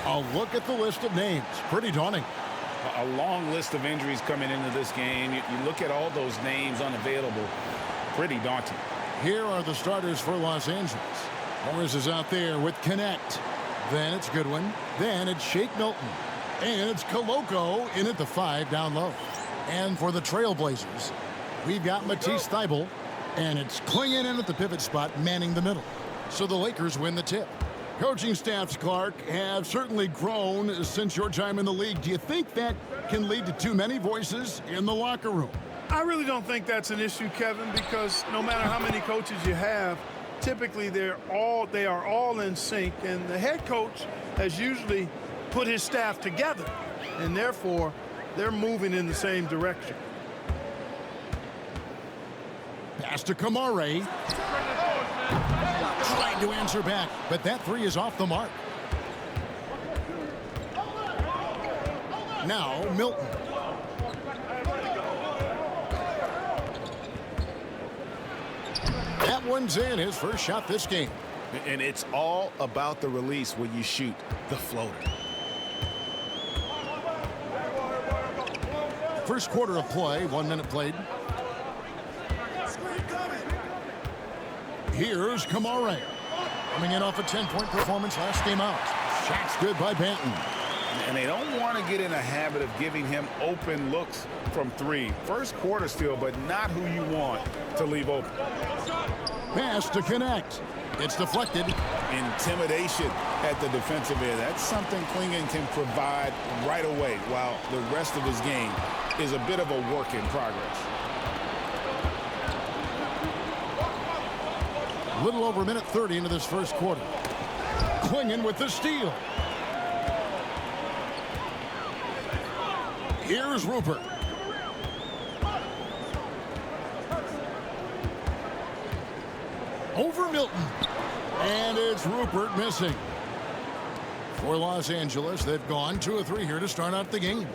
A look at the list of names. Pretty daunting. A long list of injuries coming into this game. You look at all those names unavailable. Pretty daunting. Here are the starters for Los Angeles. Morris is out there with Connect. Then it's Goodwin. Then it's Shake Milton. And it's Koloko in at the 5 down low. And for the Trailblazers, we've got Matisse Thybulle. And it's Clingan in at the pivot spot, manning the middle. So the Lakers win the tip. Coaching staffs, Clark, have certainly grown since your time in the league. Do you think that can lead to too many voices in the locker room? I really don't think that's an issue, Kevin, because no matter how many coaches you have, typically they are all in sync, and the head coach has usually put his staff together, and therefore they're moving in the same direction. Pass to Kamare. Trying to answer back, but that 3 is off the mark. Now Milton. That one's in, his first shot this game. And it's all about the release when you shoot the floater. First quarter of play, 1 minute played. Here's Kamare. Coming in off a 10-point performance last game out. Shot's good by Banton. And they don't want to get in a habit of giving him open looks from 3. First quarter still, but not who you want to leave open. Pass to Connect. It's deflected. Intimidation at the defensive end. That's something Clingan can provide right away, while the rest of his game is a bit of a work in progress. A little over a minute 30 into this first quarter. Clingan with the steal. Here's Rupert. Over Milton. And it's Rupert missing. For Los Angeles, they've gone 2 of 3 here to start out the game.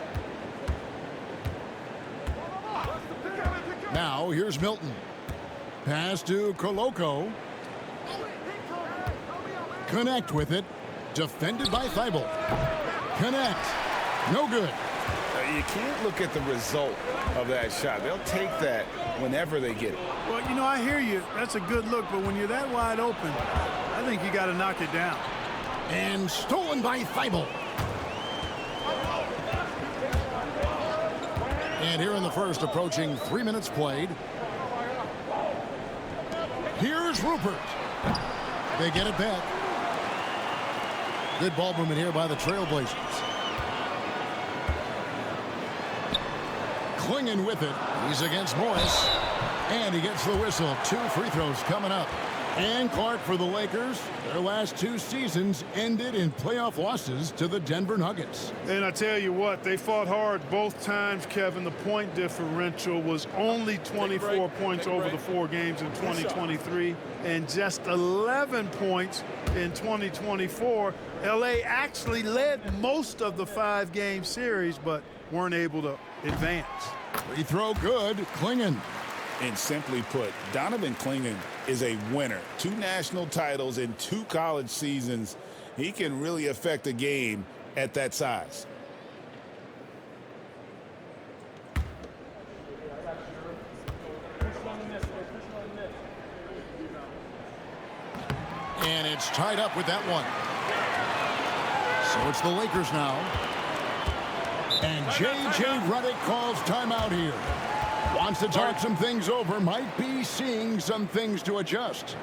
Now, here's Milton. Pass to Koloko. Connect with it. Defended by Thybulle. Connect. No good. You can't look at the result of that shot. They'll take that whenever they get it. Well, you know, I hear you. That's a good look, but when you're that wide open, I think you got to knock it down. And stolen by Thybulle. And here in the first, approaching 3 minutes played. Here's Rupert. They get it back. Good ball movement here by the Trailblazers. Clingan with it. He's against Morris. And he gets the whistle. 2 free throws coming up. And Clark for the Lakers. Their last 2 seasons ended in playoff losses to the Denver Nuggets. And I tell you what, they fought hard both times, Kevin. The point differential was only 24 points over the 4 games in 2023 and just 11 points in 2024. LA actually led most of the 5-game series, but weren't able to advance. Free throw good. Clingan. And simply put, Donovan Clingan is a winner. 2 national titles in 2 college seasons. He can really affect a game at that size. And it's tied up with that one. So it's the Lakers now. And J.J. Redick calls timeout here. Wants to talk some things over. Might be seeing some things to adjust.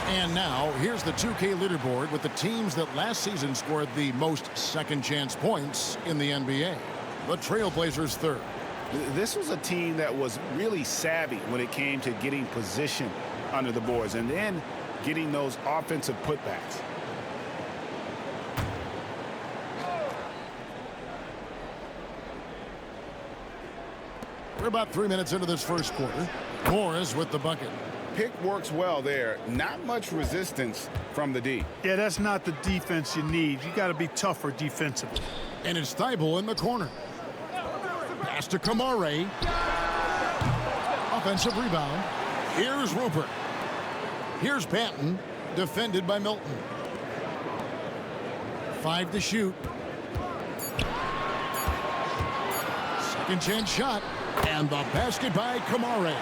And now, here's the 2K leaderboard with the teams that last season scored the most second-chance points in the NBA. The Trailblazers third. This was a team that was really savvy when it came to getting position under the boards and then getting those offensive putbacks. We're about 3 minutes into this first quarter. Morris with the bucket. Pick works well there. Not much resistance from the D. Yeah, that's not the defense you need. You got to be tougher defensively. And it's Th in the corner. Pass to Kamare. Offensive rebound. Here's Rupert. Here's Banton, defended by Milton. 5 to shoot. Second chance shot. And the basket by Kamare.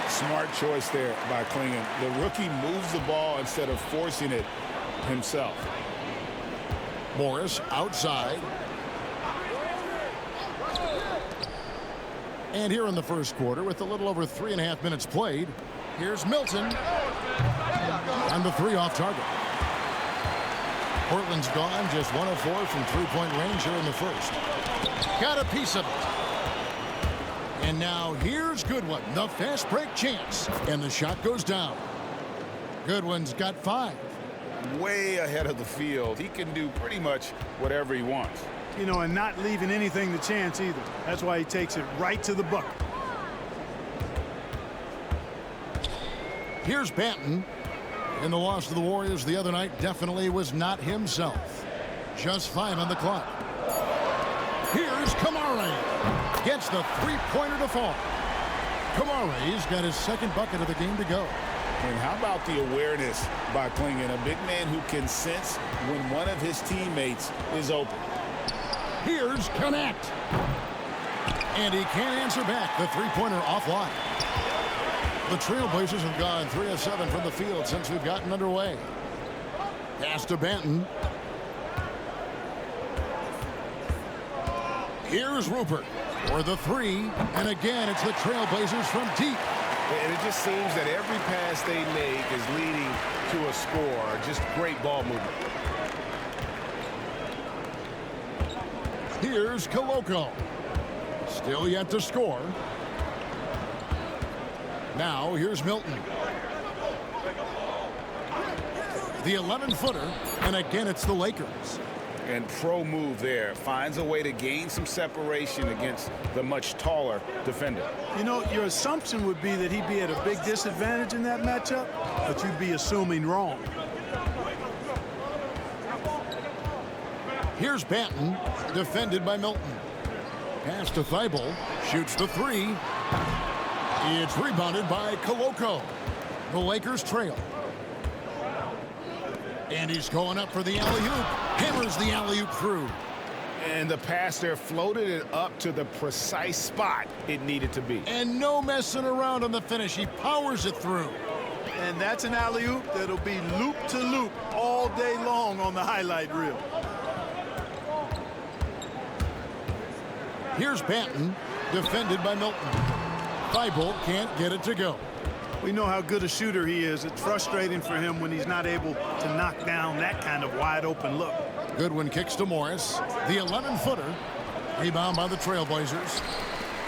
Smart choice there by 𝙤𝙤. The rookie moves the ball instead of forcing it himself. Morris outside. And here in the first quarter, with a little over 3.5 minutes played, here's Milton. And the 3 off target. Portland's gone just 1 of 4 from three-point range here in the first. Got a piece of it. And now here's Goodwin, the fast break chance. And the shot goes down. Goodwin's got 5. Way ahead of the field. He can do pretty much whatever he wants. You know, and not leaving anything to chance either. That's why he takes it right to the bucket. Here's Banton. And the loss to the Warriors the other night definitely was not himself. Just 5 on the clock. Here's Kamare. Gets the three-pointer to fall. Kamare's got his second bucket of the game to go. And how about the awareness by 𝙤𝙤, a big man who can sense when one of his teammates is open. Here's Connect. And he can't answer back. The three-pointer offline. The Trailblazers have gone 3 of 7 from the field since we've gotten underway. Pass to Banton. Here's Rupert for the 3. And again, it's the Trailblazers from deep. And it just seems that every pass they make is leading to a score. Just great ball movement. Here's Koloko. Still yet to score. Now here's Milton. The 11-footer. And again, it's the Lakers. And pro move there. Finds a way to gain some separation against the much taller defender. You know, your assumption would be that he'd be at a big disadvantage in that matchup, but you'd be assuming wrong. Here's Banton, defended by Milton. Pass to Th. Shoots the 3. It's rebounded by Koloko. The Lakers trail. And he's going up for the alley-oop. Hammers the alley-oop through. And the pass there floated it up to the precise spot it needed to be. And no messing around on the finish. He powers it through. And that's an alley-oop that'll be loop to loop all day long on the highlight reel. Here's Banton, defended by Milton. Th can't get it to go. We know how good a shooter he is. It's frustrating for him when he's not able to knock down that kind of wide open look. Goodwin kicks to Morris. The 11-footer. Rebound by the Trailblazers.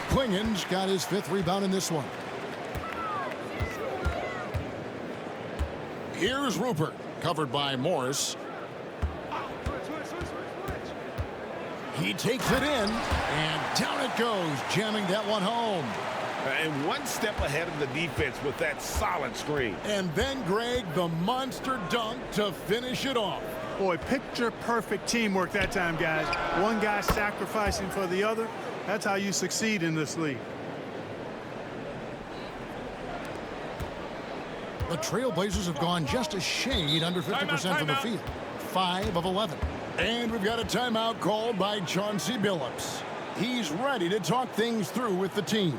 𝙤𝙤's got his 5th rebound in this one. Here's Rupert, covered by Morris. He takes it in, and down it goes, jamming that one home. And one step ahead of the defense with that solid screen. And then, Greg, the monster dunk to finish it off. Boy, picture-perfect teamwork that time, guys. One guy sacrificing for the other. That's how you succeed in this league. The Trailblazers have gone just a shade under 50% from the field. 5 of 11. And we've got a timeout called by Chauncey Billups. He's ready to talk things through with the team.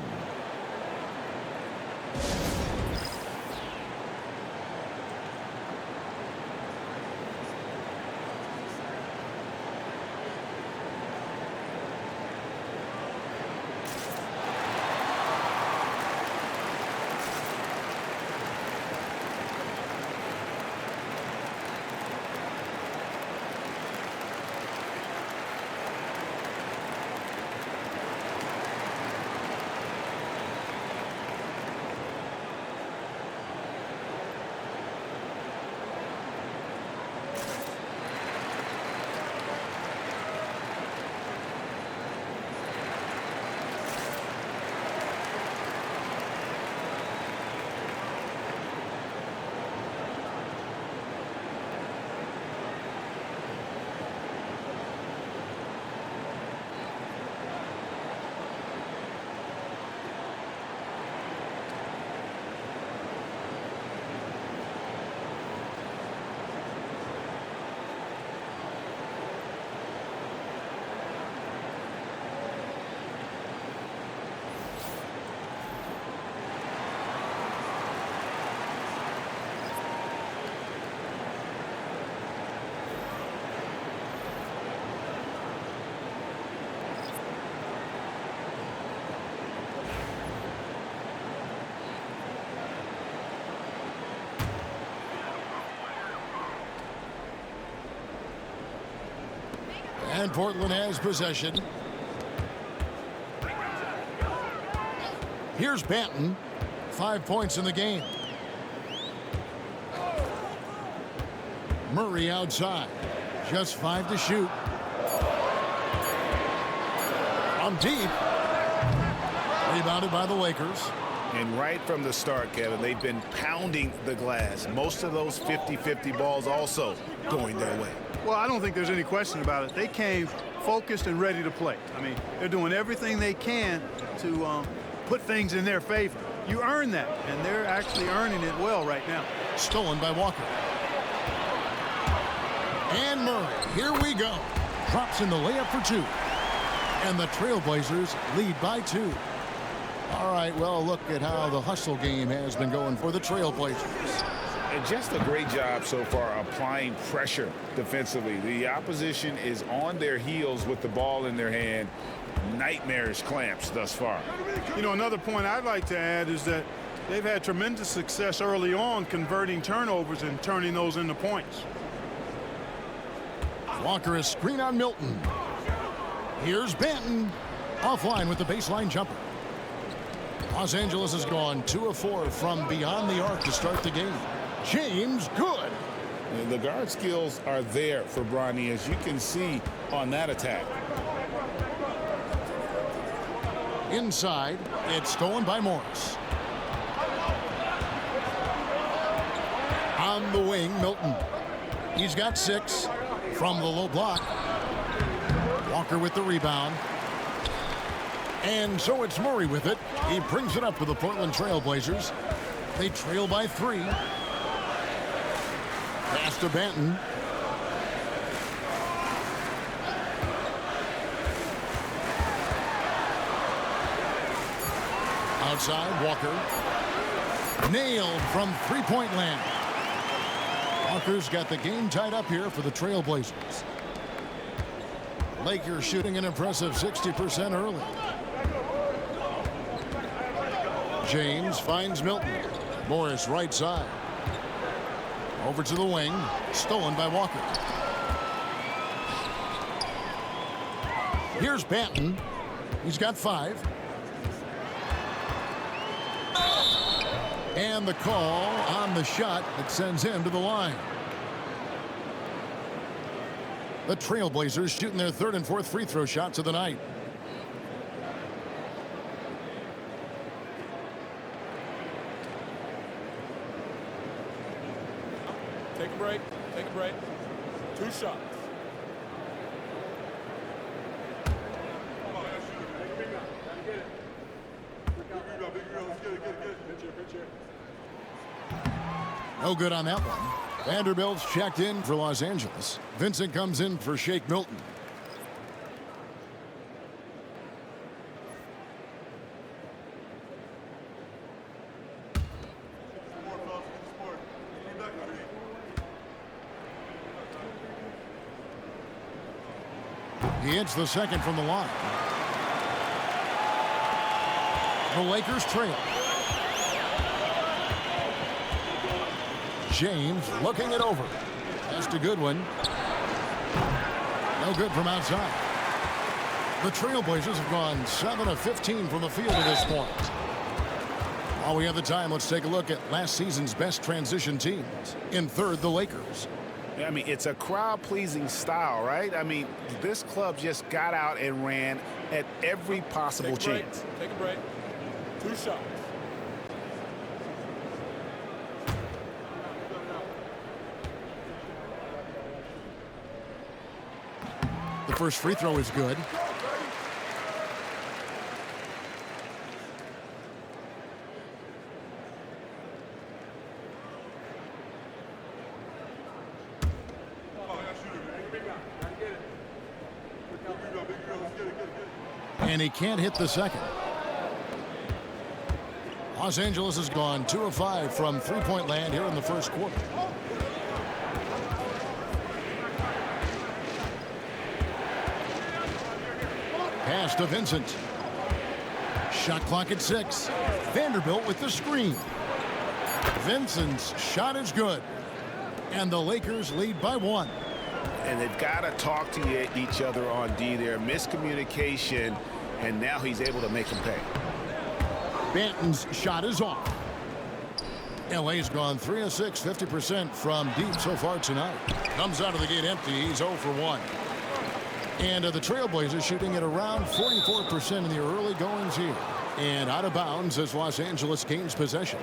And Portland has possession. Here's Banton. 5 points in the game. Murray outside. Just 5 to shoot. From deep. Rebounded by the Lakers. And right from the start, Kevin, they've been pounding the glass. Most of those 50-50 balls also going their way. Well, I don't think there's any question about it. They came focused and ready to play. I mean, they're doing everything they can to put things in their favor. You earn that, and they're actually earning it well right now. Stolen by Walker. And Murray, here we go. Drops in the layup for 2. And the Trailblazers lead by 2. All right, well, look at how the hustle game has been going for the Trailblazers. And just a great job so far applying pressure defensively. The opposition is on their heels with the ball in their hand. Nightmarish clamps thus far. You know, another point I'd like to add is that they've had tremendous success early on converting turnovers and turning those into points. Walker is screen on Milton. Here's Banton. Offline with the baseline jumper. Los Angeles has gone 2 of 4 from beyond the arc to start the game. James, good. And the guard skills are there for Bronny, as you can see on that attack. Inside, it's stolen by Morris. On the wing, Milton. He's got 6 from the low block. Walker with the rebound. And so it's Murray with it. He brings it up for the Portland Trailblazers. They trail by 3. Pass to Banton. Outside, Walker. Nailed from three-point land. Walker's got the game tied up here for the Trailblazers. Lakers shooting an impressive 60% early. James finds Milton. Morris right side. Over to the wing. Stolen by Walker. Here's Banton. He's got 5. And the call on the shot that sends him to the line. The Trailblazers shooting their 3rd and 4th free throw shots of the night. Take a break. Take a break. 2 shots. No good on that one. Vanderbilt's checked in for Los Angeles. Vincent comes in for Shake Milton. He hits the second from the line. The Lakers trail. James looking it over. That's a good one. No good from outside. The Trailblazers have gone 7 of 15 from the field at this point. While we have the time, let's take a look at last season's best transition teams. In 3rd, the Lakers. I mean, it's a crowd-pleasing style, right? I mean, this club just got out and ran at every possible chance. Take a break. 2 shots. The first free throw is good. And he can't hit the second. Los Angeles has gone 2 of 5 from three-point land here in the first quarter. Pass to Vincent. Shot clock at 6. Vanderbilt with the screen. Vincent's shot is good. And the Lakers lead by 1. And they've got to talk to each other on D there. Miscommunication, and now he's able to make them pay. Banton's shot is off. LA's gone 3 of 6, 50% from deep so far tonight. Comes out of the gate empty. He's 0 for 1. And the Trailblazers shooting at around 44% in the early goings here. And out of bounds as Los Angeles gains possession.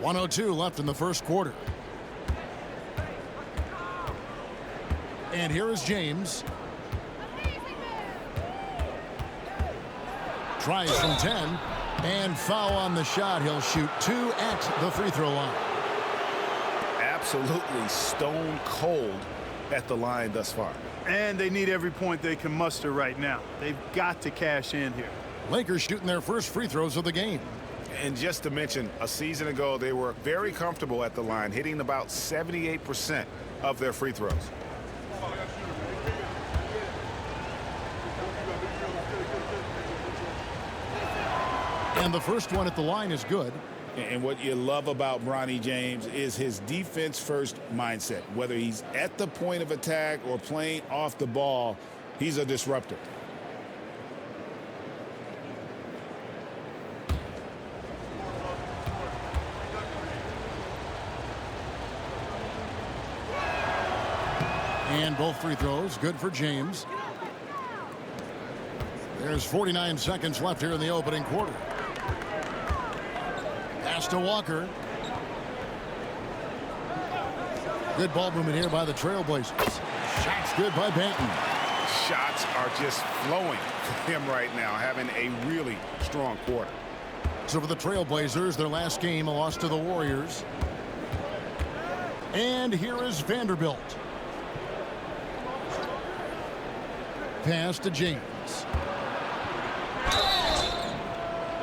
.102 left in the first quarter. And here is James. Tries from 10. And foul on the shot. He'll shoot 2 at the free throw line. Absolutely stone cold at the line thus far. And they need every point they can muster right now. They've got to cash in here. Lakers shooting their first free throws of the game. And just to mention, a season ago, they were very comfortable at the line, hitting about 78% of their free throws. And the first one at the line is good. And what you love about Bronny James is his defense-first mindset. Whether he's at the point of attack or playing off the ball, he's a disruptor. And both free throws good for James. There's 49 seconds left here in the opening quarter. Pass to Walker. Good ball movement here by the Trailblazers. Shots good by Banton. Shots are just flowing for him right now, having a really strong quarter. So for the Trailblazers, their last game, a loss to the Warriors. And here is Vanderbilt. Pass to James.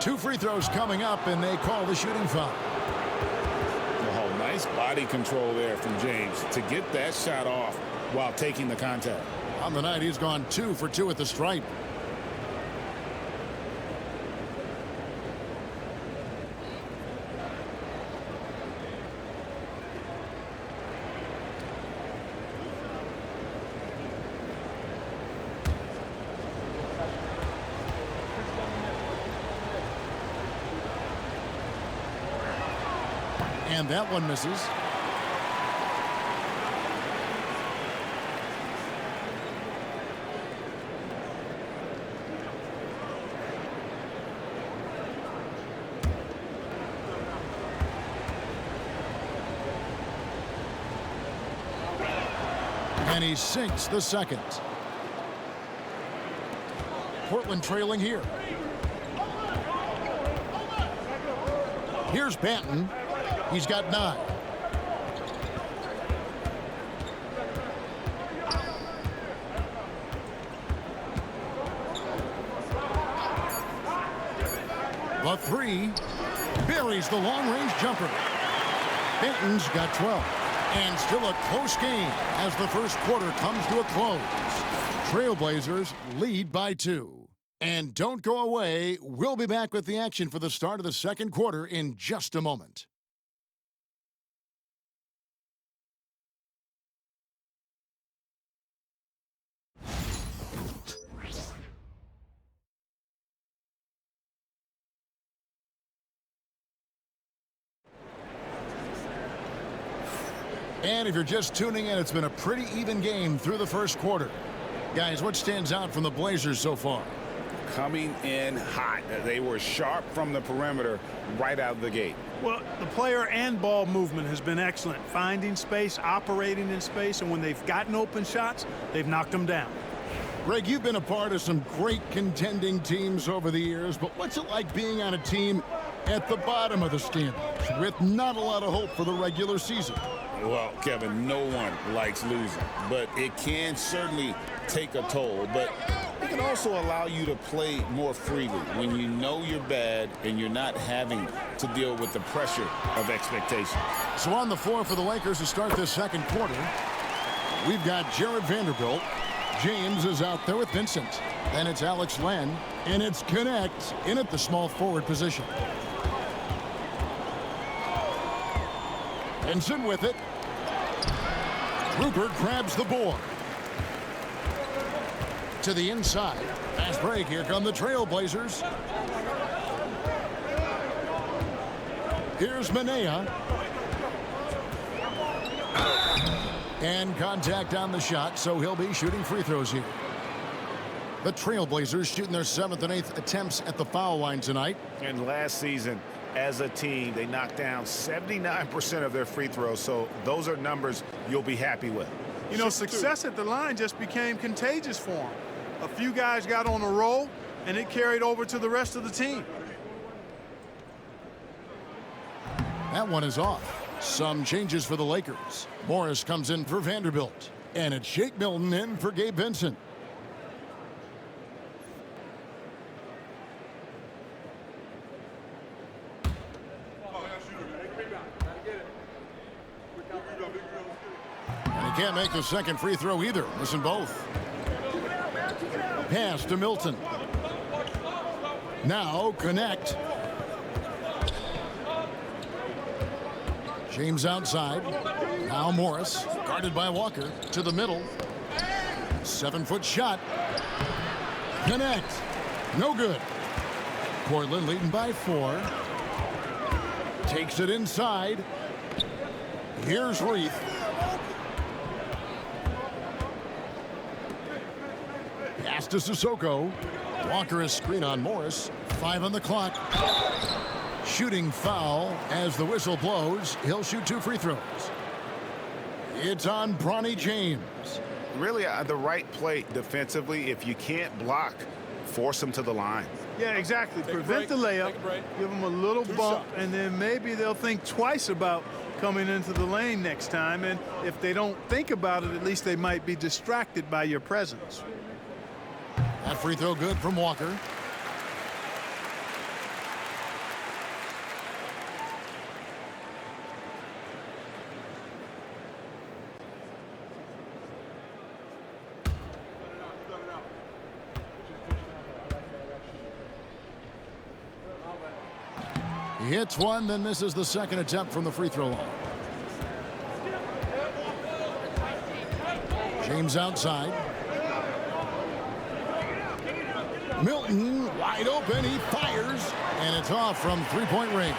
2 free throws coming up, and they call the shooting foul. Oh, nice body control there from James to get that shot off while taking the contact. On the night, he's gone 2 for 2 at the stripe. And that one misses. And he sinks the second. Portland trailing here. Here's Banton. He's got 9. The 3 buries the long-range jumper. Banton's got 12. And still a close game as the first quarter comes to a close. Trailblazers lead by 2. And don't go away. We'll be back with the action for the start of the second quarter in just a moment. And if you're just tuning in, it's been a pretty even game through the first quarter. Guys, what stands out from the Blazers so far? Coming in hot. They were sharp from the perimeter right out of the gate. Well, the player and ball movement has been excellent. Finding space, operating in space, and when they've gotten open shots, they've knocked them down. Greg, you've been a part of some great contending teams over the years, but what's it like being on a team at the bottom of the standings with not a lot of hope for the regular season? Well, Kevin, no one likes losing, but it can certainly take a toll. But it can also allow you to play more freely when you know you're bad and you're not having to deal with the pressure of expectations. So on the floor for the Lakers to start this second quarter, we've got Jared Vanderbilt. James is out there with Vincent. Then it's Alex Len, and it's Connect in at the small forward position. Benson with it. Rupert grabs the board. To the inside. Fast break. Here come the Trailblazers. Here's Manea. And contact on the shot, so he'll be shooting free throws here. The Trailblazers shooting their 7th and 8th attempts at the foul line tonight. And last season, as a team, they knocked down 79% of their free throws, so those are numbers you'll be happy with. You know, success at the line just became contagious for them. A few guys got on a roll, and it carried over to the rest of the team. That one is off. Some changes for the Lakers. Morris comes in for Vanderbilt. And it's Shake Milton in for Gabe Vincent. And he can't make the second free throw either. Missing both. Pass to Milton. Now connect. James outside. Now Morris, guarded by Walker, to the middle. 7-foot shot. Connect. No good. Portland leading by 4. Takes it inside. Here's Reith. Pass to Sissoko. Walker a screen on Morris. 5 on the clock. Shooting foul as the whistle blows. He'll shoot 2 free throws. It's on Bronny James. Really, the right play defensively. If you can't block, force them to the line. Yeah, exactly. Prevent the layup, give them a little bump, and then maybe they'll think twice about coming into the lane next time. And if they don't think about it, at least they might be distracted by your presence. That free throw good from Walker. He hits one, then misses the second attempt from the free throw line. James outside. Milton wide open. He fires, and it's off from three-point range.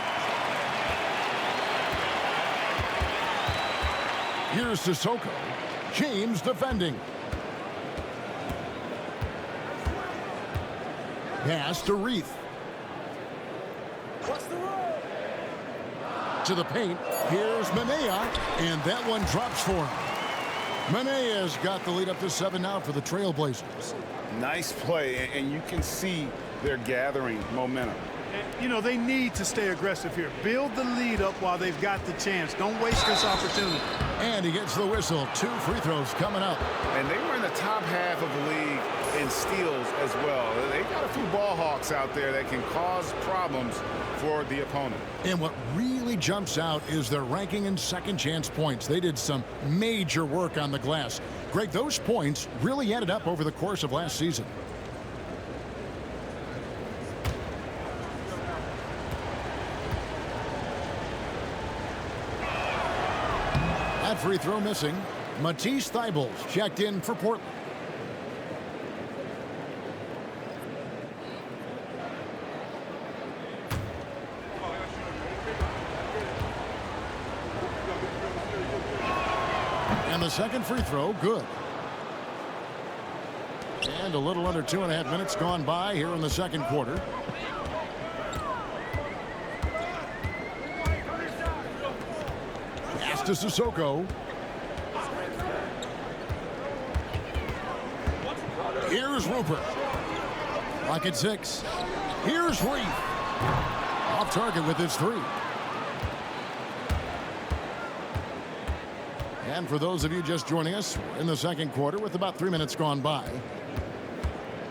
Here's Sissoko. James defending. Pass to Reith. To the paint. Here's Manea, and that one drops for him. Manea's got the lead up to 7 now for the Trailblazers. Nice play, and you can see they're gathering momentum. And, you know, they need to stay aggressive here. Build the lead up while they've got the chance. Don't waste this opportunity. And he gets the whistle. 2 free throws coming up. And they were in the top half of the league in steals as well. They got a few ball hawks out there that can cause problems for the opponent. And what really jumps out is their ranking in second chance points. They did some major work on the glass. Greg, those points really added up over the course of last season. That free throw missing. Matisse Thybulle checked in for Portland. And the second free throw, good. And a little under 2.5 minutes gone by here in the second quarter. Pass to Sissoko. Here's Rupert. Clock at 6. Here's Reith. Off target with his 3. And for those of you just joining us, we're in the second quarter with about 3 minutes gone by.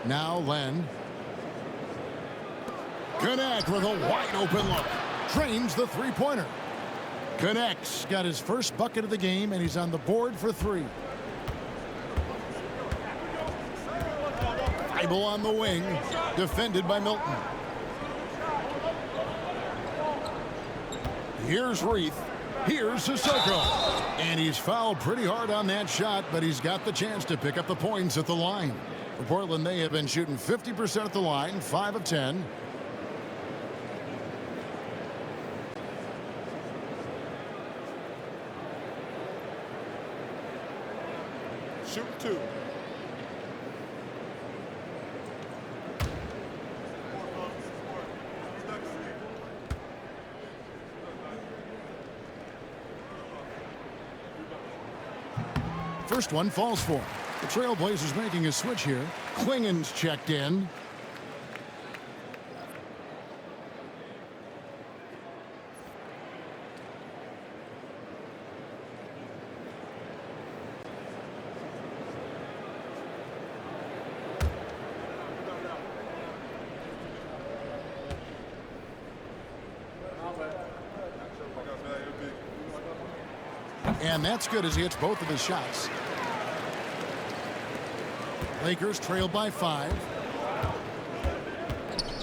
Now Len. Connect with a wide open look. Trains the three-pointer. Connects. Got his first bucket of the game, and he's on the board for 3. Thybulle on the wing. Defended by Milton. Here's Reith. Here's Sissoko. And he's fouled pretty hard on that shot, but he's got the chance to pick up the points at the line. For Portland, they have been shooting 50% at the line, 5 of 10. Shoot 2. First one falls for him. The Trailblazers making a switch here. Klingen's checked in. And that's good as he hits both of his shots. Lakers trail by 5.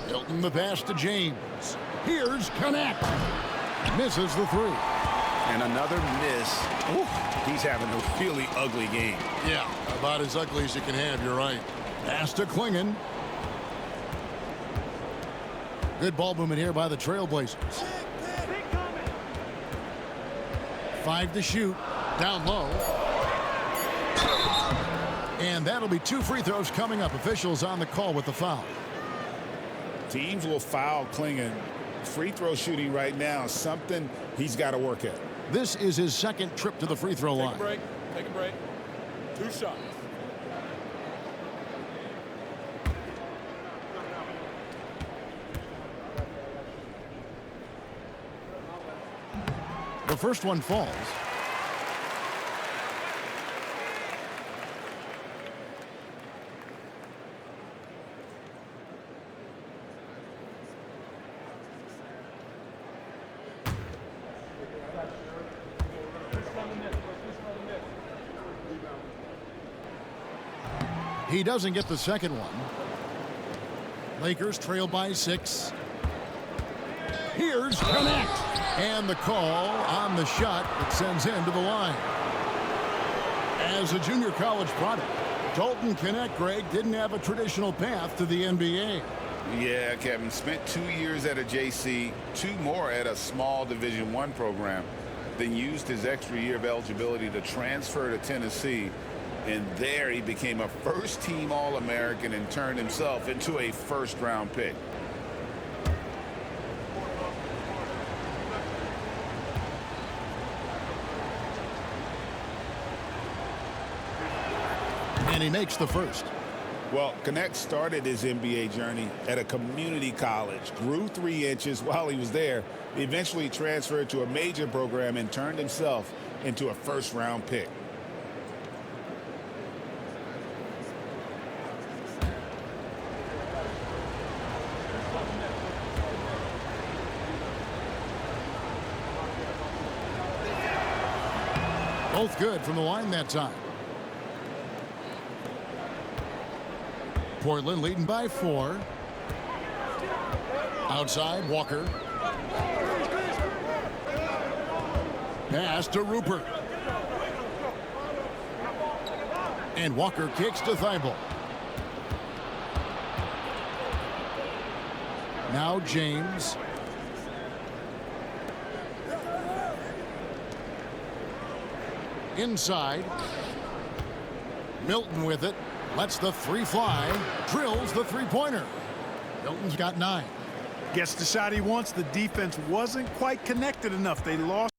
Hilton the pass to James. Here's Connect. Misses the 3. And another miss. Ooh, he's having a really ugly game. Yeah, about as ugly as you can have, you're right. Pass to Klingen. Good ball movement here by the Trailblazers. 5 to shoot. Down low. And that'll be 2 free throws coming up. Officials on the call with the foul. Teams will foul Klingen. Free throw shooting right now is something he's got to work at. This is his second trip to the free throw line. Take a break. Take a break. 2 shots. The first one falls. He doesn't get the second one. Lakers trail by 6. Here's Connect. And the call on the shot that sends him to the line. As a junior college product, Dalton Connect, Greg, didn't have a traditional path to the NBA. Yeah, Kevin spent 2 years at a JC, 2 more at a small Division I program, then used his extra year of eligibility to transfer to Tennessee. And there he became a first-team All-American and turned himself into a first-round pick. And he makes the first. Well, Connect started his NBA journey at a community college, grew 3 inches while he was there, eventually transferred to a major program and turned himself into a first-round pick. Both good from the line that time. Portland leading by 4. Outside, Walker. Pass to Rupert. And Walker kicks to Thibault. Now James. Inside. Milton with it. Lets the 3 fly. Drills the 3-pointer. Milton's got 9. Gets the shot he wants. The defense wasn't quite connected enough. They lost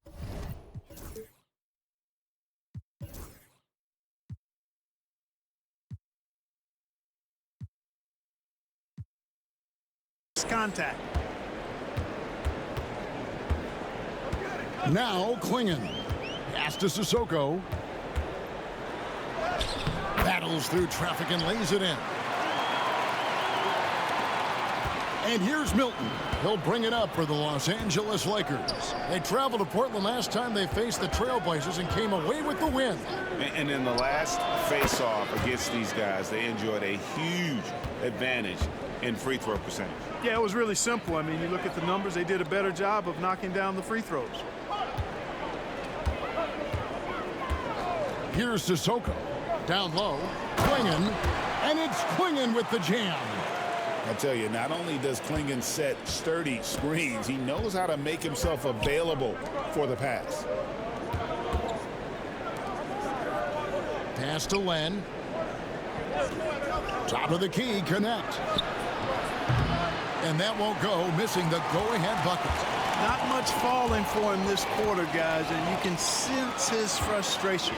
contact. Now Klingen. Pass to Sissoko. Battles through traffic and lays it in. And here's Milton. He'll bring it up for the Los Angeles Lakers. They traveled to Portland last time they faced the Trailblazers and came away with the win. And in the last face-off against these guys, they enjoyed a huge advantage in free throw percentage. Yeah, it was really simple. I mean, you look at the numbers, they did a better job of knocking down the free throws. Here's Sissoko. Down low. Clingan. And it's Clingan with the jam. I tell you, not only does Clingan set sturdy screens, he knows how to make himself available for the pass. Pass to Len. Top of the key, connect. And that won't go, missing the go-ahead bucket. Not much falling for him this quarter, guys, and you can sense his frustration.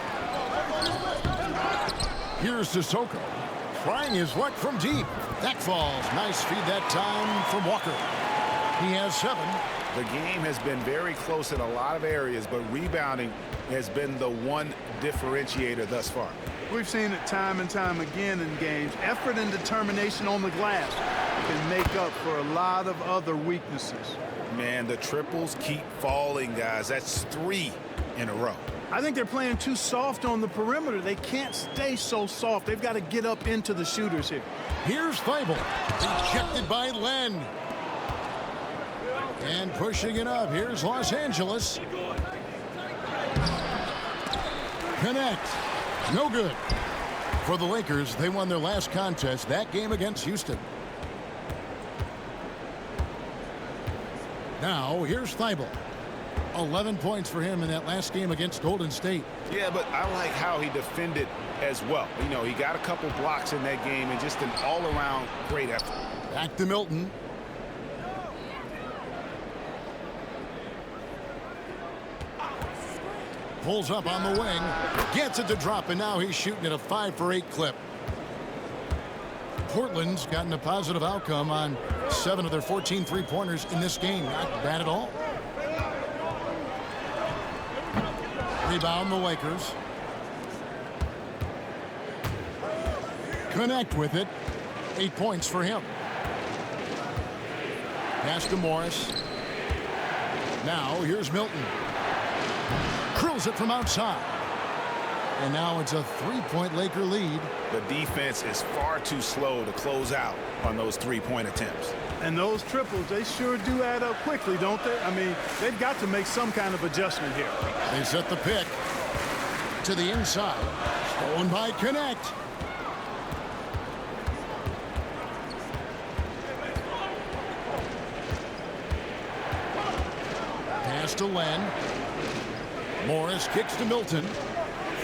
Here's Sissoko. Trying his luck from deep. That falls. Nice feed that time from Walker. He has 7. The game has been very close in a lot of areas, but rebounding has been the one differentiator thus far. We've seen it time and time again in games. Effort and determination on the glass can make up for a lot of other weaknesses. Man, the triples keep falling, guys. That's 3 in a row. I think they're playing too soft on the perimeter. They can't stay so soft. They've got to get up into the shooters here. Here's Thybulle. Rejected by Len. And pushing it up. Here's Los Angeles. Connect. No good. For the Lakers, they won their last contest, that game against Houston. Now, here's Thybulle. 11 points for him in that last game against Golden State. Yeah, but I like how he defended as well. You know, he got a couple blocks in that game and just an all-around great effort. Back to Milton. Pulls up on the wing. Gets it to drop, and now he's shooting at a 5 for 8 clip. Portland's gotten a positive outcome on 7 of their 14 three-pointers in this game. Not bad at all. Rebound the Lakers. Connect with it. 8 points for him. Pass to Morris. Now here's Milton. Curls it from outside. And now it's a 3-point Laker lead. The defense is far too slow to close out on those 3-point attempts. And those triples, they sure do add up quickly, don't they? I mean, they've got to make some kind of adjustment here. They set the pick to the inside. Stolen by Connect. Pass to Len. Morris kicks to Milton.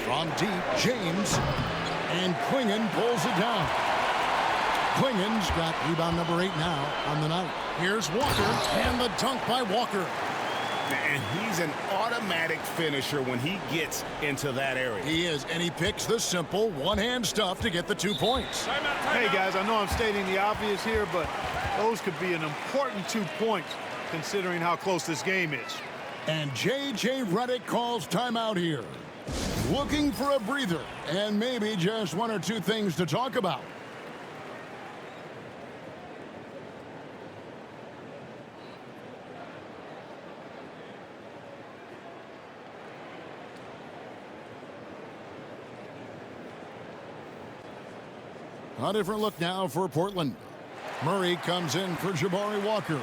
From deep, James. And Clingan pulls it down. Clingan's got rebound number 8 now on the night. Here's Walker, and the dunk by Walker. And he's an automatic finisher when he gets into that area. He is, and he picks the simple one-hand stuff to get the 2 points. Hey, guys, I know I'm stating the obvious here, but those could be an important 2 points considering how close this game is. And J.J. Redick calls timeout here. Looking for a breather, and maybe just 1 or 2 things to talk about. A different look now for Portland. Murray comes in for Jabari Walker.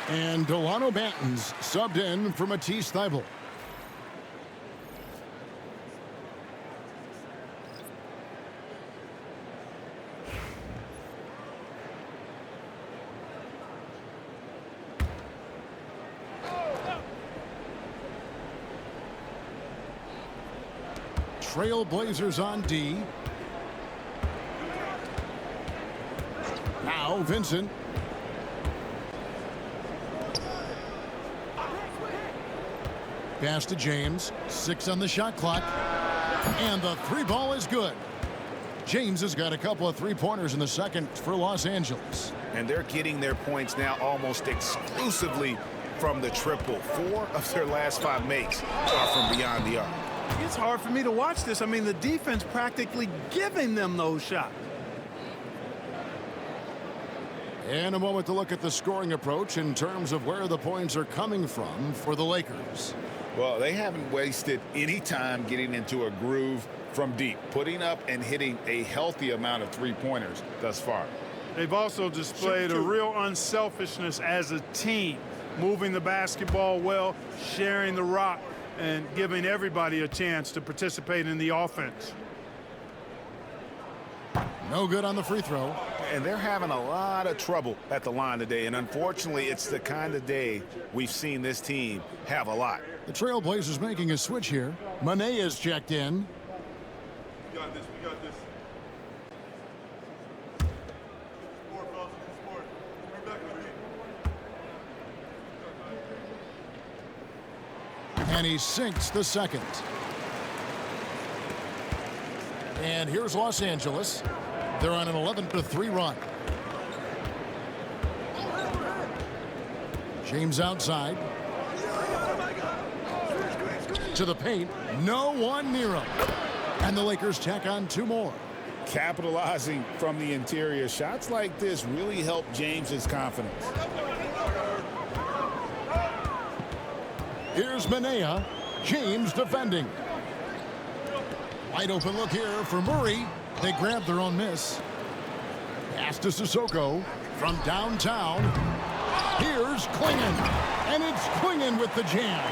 And Delano Banton's subbed in for Matisse Thybulle. Trailblazers on D. Now Vincent. Pass to James. 6 on the shot clock. And the 3 ball is good. James has got a couple of 3-pointers in the second for Los Angeles. And they're getting their points now almost exclusively from the triple. 4 of their last 5 makes are from beyond the arc. It's hard for me to watch this. I mean, the defense practically giving them those shots. And a moment to look at the scoring approach in terms of where the points are coming from for the Lakers. Well, they haven't wasted any time getting into a groove from deep, putting up and hitting a healthy amount of 3-pointers thus far. They've also displayed a real unselfishness as a team, moving the basketball well, sharing the rock, and giving everybody a chance to participate in the offense. No good on the free throw. And they're having a lot of trouble at the line today, and unfortunately, it's the kind of day we've seen this team have a lot. The Trailblazers making a switch here. Mané is checked in. We got this. We got this. Sport, fellas. Sport. Bring back the lead. And he sinks the second. And here's Los Angeles. They're on an 11-3 run. James outside. To the paint. No one near him. And the Lakers tack on 2 more. Capitalizing from the interior. Shots like this really help James's confidence. Here's Manea. James defending. Wide open look here for Murray. They grab their own miss. Pass to Sissoko from downtown. Here's Clingan. And it's Clingan with the jam.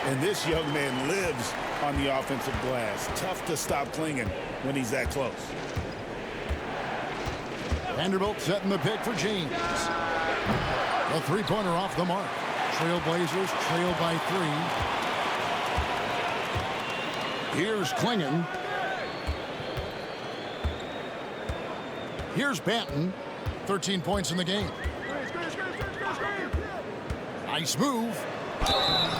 And this young man lives on the offensive glass. Tough to stop Clingan when he's that close. Vanderbilt setting the pick for James. A three-pointer off the mark. Trailblazers trail by 3. Here's Clingan. Here's Banton. 13 points in the game. Nice move.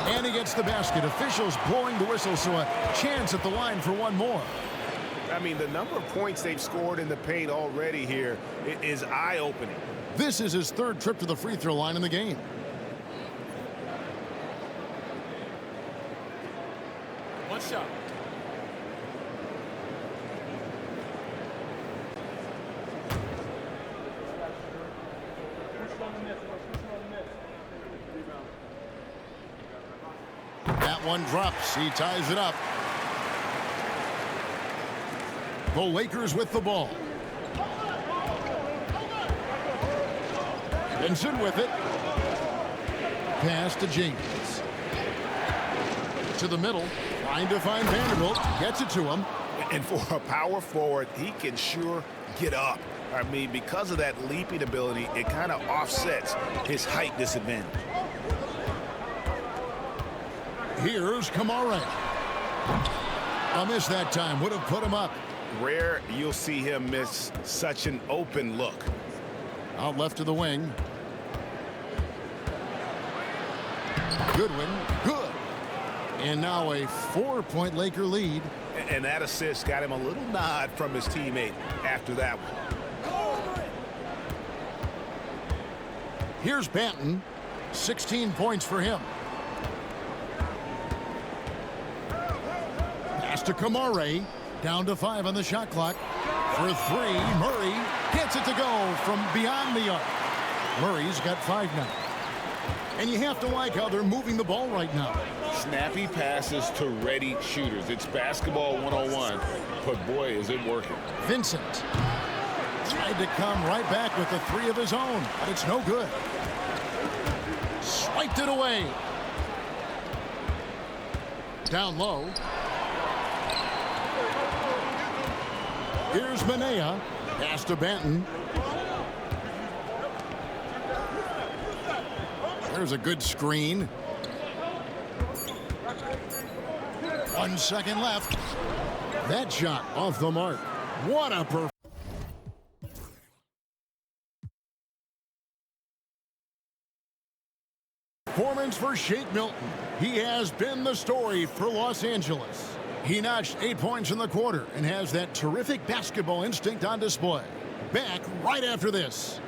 And he gets the basket. Officials blowing the whistle, so a chance at the line for one more. I mean, the number of points they've scored in the paint already here is eye-opening. This is his 3rd trip to the free throw line in the game. One shot. That one drops. He ties it up. The Lakers with the ball. Vincent with it. Pass to James. To the middle. Trying to find Vanderbilt. Gets it to him. And for a power forward, he can sure get up. I mean, because of that leaping ability, it kind of offsets his height disadvantage. Here's Kamara. A miss that time. Would have put him up. Rare you'll see him miss such an open look. Out left to the wing. Goodwin. Good. And now a 4-point Laker lead. And that assist got him a little nod from his teammate after that one. Here's Banton. 16 points for him. Pass to Kamara. Down to 5 on the shot clock. For 3, Murray gets it to go from beyond the arc. Murray's got 5 now. And you have to like how they're moving the ball right now. Snappy passes to ready shooters. It's basketball 101, but boy, is it working. Vincent tried to come right back with the 3 of his own, but it's no good. Swiped it away. Down low. Here's Manea. Pass to Banton. There's a good screen. 1 second left. That shot off the mark. What a performance for Shake Milton. He has been the story for Los Angeles. He notched 8 points in the quarter and has that terrific basketball instinct on display. Back right after this.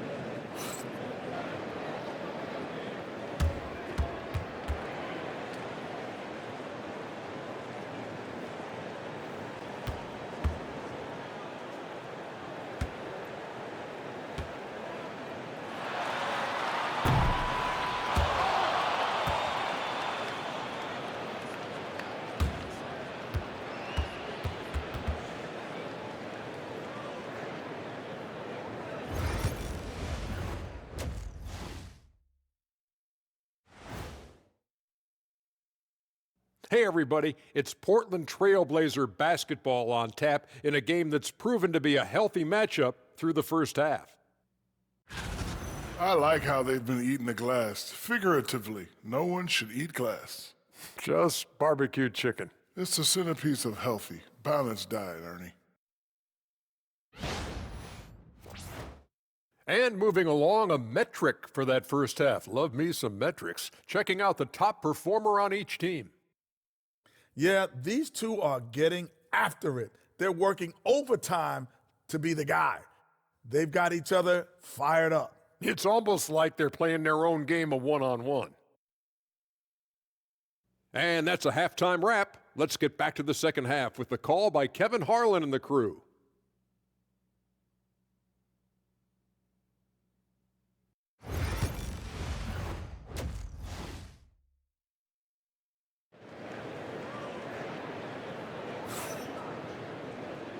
Hey everybody, it's Portland Trailblazer basketball on tap in a game that's proven to be a healthy matchup through the first half. I like how they've been eating the glass. Figuratively, no one should eat glass. Just barbecued chicken. It's the centerpiece of healthy, balanced diet, Ernie. And moving along, a metric for that first half. Love me some metrics. Checking out the top performer on each team. Yeah, these two are getting after it. They're working overtime to be the guy. They've got each other fired up. It's almost like they're playing their own game of one-on-one. And that's a halftime wrap. Let's get back to the second half with the call by Kevin Harlan and the crew.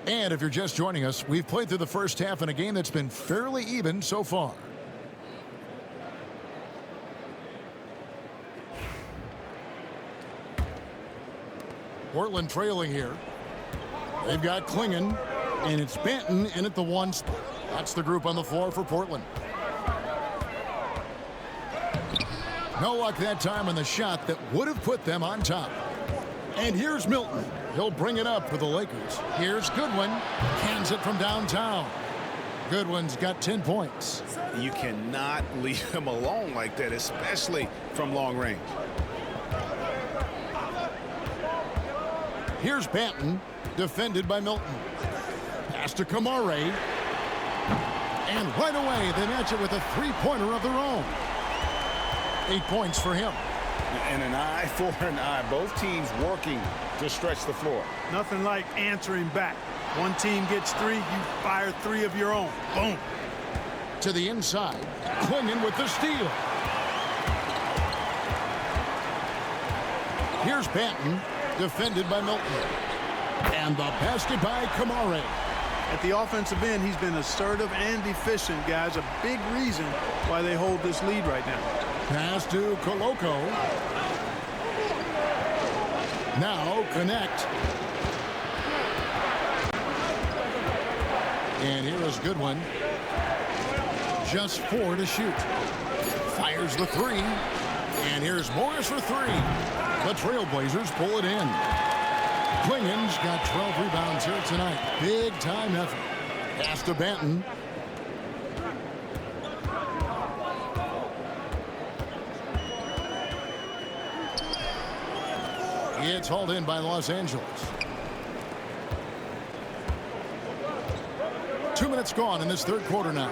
And if you're just joining us, we've played through the first half in a game that's been fairly even so far. Portland trailing here. They've got Ksing, and it's Banton in at the one spot. That's the group on the floor for Portland. No luck that time on the shot that would have put them on top. And here's Milton. He'll bring it up for the Lakers. Here's Goodwin. Cans it from downtown. Goodwin's got 10 points. You cannot leave him alone like that, especially from long range. Here's Banton, defended by Milton. Pass to Ksing. And right away, they match it with a three-pointer of their own. 8 points for him. And an eye for an eye. Both teams working to stretch the floor. Nothing like answering back. One team gets three, you fire three of your own. Boom. To the inside. Ksing with the steal. Here's Banton, defended by Milton. And the basket by Ksing. At the offensive end, he's been assertive and efficient, guys. A big reason why they hold this lead right now. Pass to Koloko. Now connect. And here is Goodwin. Just 4 to shoot. Fires the three. And here's Morris for 3. The Trailblazers pull it in. Klingen's got 12 rebounds here tonight. Big time effort. Pass to Banton. It's hauled in by Los Angeles. 2 minutes gone in this third quarter now.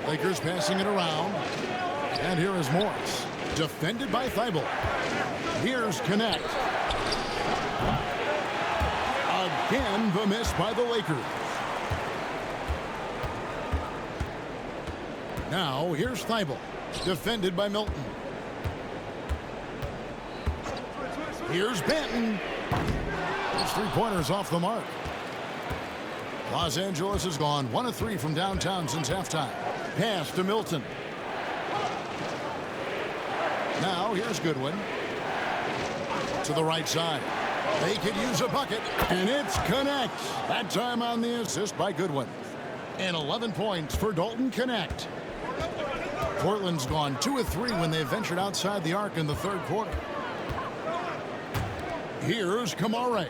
Lakers passing it around. And here is Morris. Defended by Thybulle. Here's Connect. Again, the miss by the Lakers. Now, here's Thybulle. Defended by Milton. Here's Banton. Those three-pointers off the mark. Los Angeles has gone 1 of 3 from downtown since halftime. Pass to Milton. Now here's Goodwin. To the right side. They could use a bucket, and it's Connect. That time on the assist by Goodwin. And 11 points for Dalton Connect. Portland's gone 2 of 3 when they ventured outside the arc in the third quarter. Here's Ksing.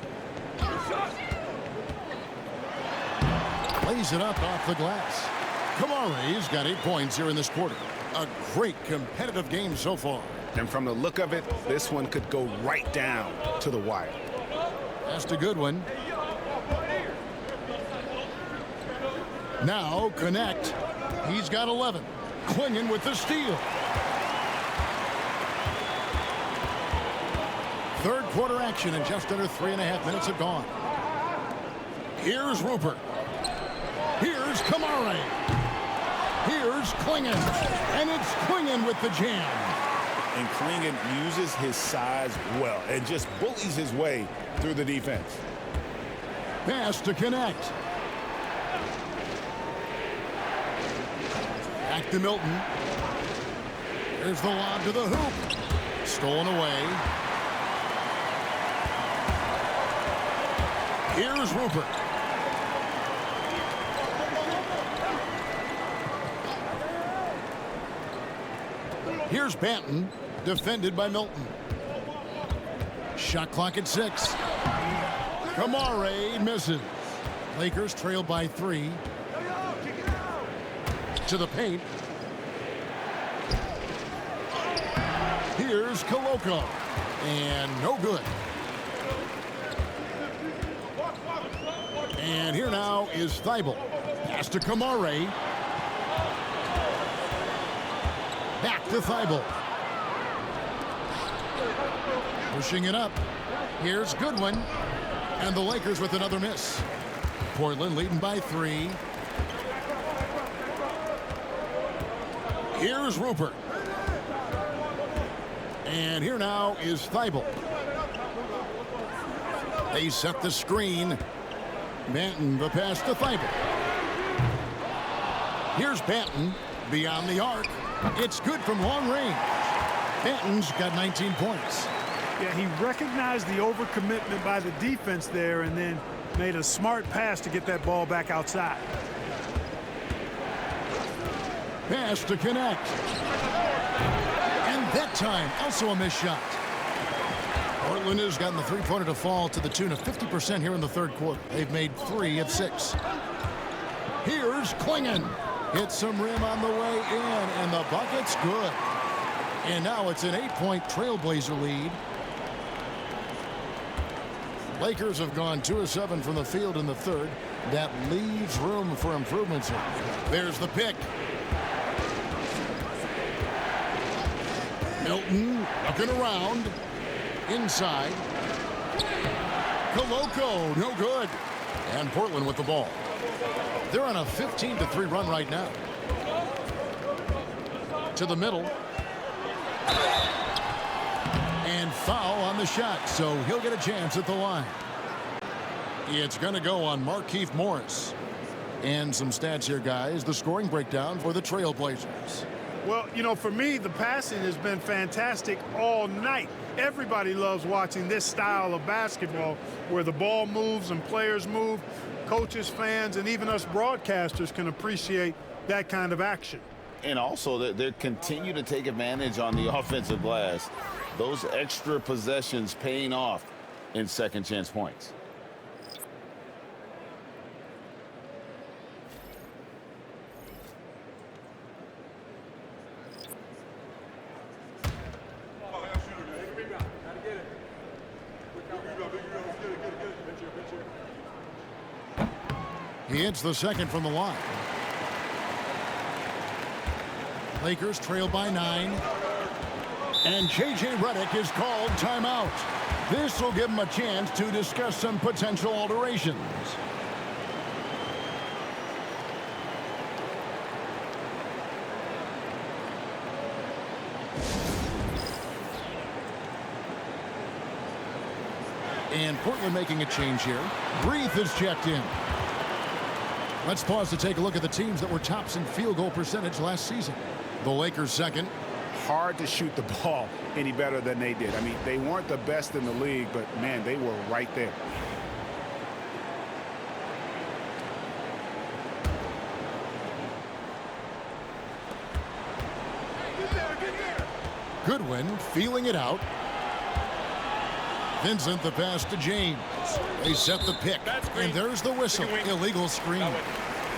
Lays it up off the glass. Ksing's got 8 points here in this quarter. A great competitive game so far. And from the look of it, this one could go right down to the wire. That's a good one. Now Connect. He's got 11. Ksing with the steal. Third quarter action, and just under 3.5 minutes have gone. Here's Rupert. Here's Ksing. Here's Ksing. And it's Ksing with the jam. And Ksing uses his size well and just bullies his way through the defense. Pass to Connect. Back to Milton. Here's the lob to the hoop. Stolen away. Here's Rupert. Here's Banton, defended by Milton. Shot clock at 6. 𝙭 misses. Lakers trail by 3. To the paint. Here's Koloko. And no good. And here now is 𝙭𝙀. Pass to 𝙭. Back to 𝙭𝙀. Pushing it up. Here's Goodwin. And the Lakers with another miss. Portland leading by 3. Here's Rupert. And here now is 𝙭𝙀. They set the screen. Banton, the pass to 𝙭𝙀. Here's Banton beyond the arc. It's good from long range. Banton's got 19 points. Yeah, he recognized the overcommitment by the defense there and then made a smart pass to get that ball back outside. Pass to connect. And that time, also a missed shot. Portland has gotten the three-pointer to fall to the tune of 50% here in the third quarter. They've made 3 of 6. Here's Clingan. Hits some rim on the way in, and the bucket's good. And now it's an 8-point Trailblazer lead. Lakers have gone 2 of 7 from the field in the third. That leaves room for improvements here. There's the pick. Milton looking around. Inside. Koloko, no good. And Portland with the ball. They're on a 15-3 run right now. To the middle. And foul on the shot, so he'll get a chance at the line. It's going to go on Markieff Morris. And some stats here, guys. The scoring breakdown for the Trailblazers. Well, you know, for me, the passing has been fantastic all night. Everybody loves watching this style of basketball where the ball moves and players move. Coaches, fans, and even us broadcasters can appreciate that kind of action. And also, they continue to take advantage on the offensive glass. Those extra possessions paying off in second chance points. He hits the second from the line. Lakers trail by 9. And J.J. Redick is called timeout. This will give him a chance to discuss some potential alterations. And Portland making a change here. Breathe is checked in. Let's pause to take a look at the teams that were tops in field goal percentage last season. The Lakers second. Hard to shoot the ball any better than they did. I mean, they weren't the best in the league, but, man, they were right there. Goodwin feeling it out. Vincent the pass to James. They set the pick, and there's the whistle. Illegal screen.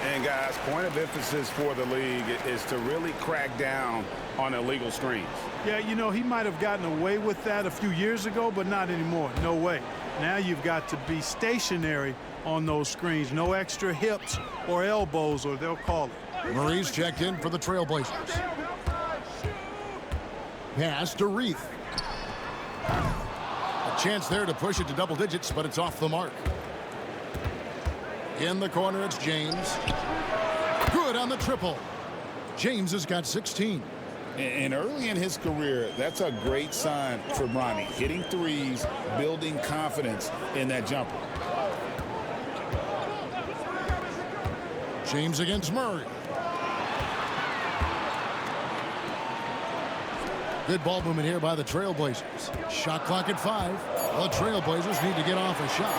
And, guys, point of emphasis for the league is to really crack down on illegal screens. Yeah, you know, he might have gotten away with that a few years ago, but not anymore. No way. Now you've got to be stationary on those screens. No extra hips or elbows, or they'll call it. Murray's checked in for the Trailblazers. Pass to Reith. A chance there to push it to double digits, but it's off the mark. In the corner, it's James. Good on the triple. James has got 16. And early in his career, that's a great sign for Bronny. Hitting threes, building confidence in that jumper. James against Murray. Good ball movement here by the Trailblazers. Shot clock at 5. The Trailblazers need to get off a shot.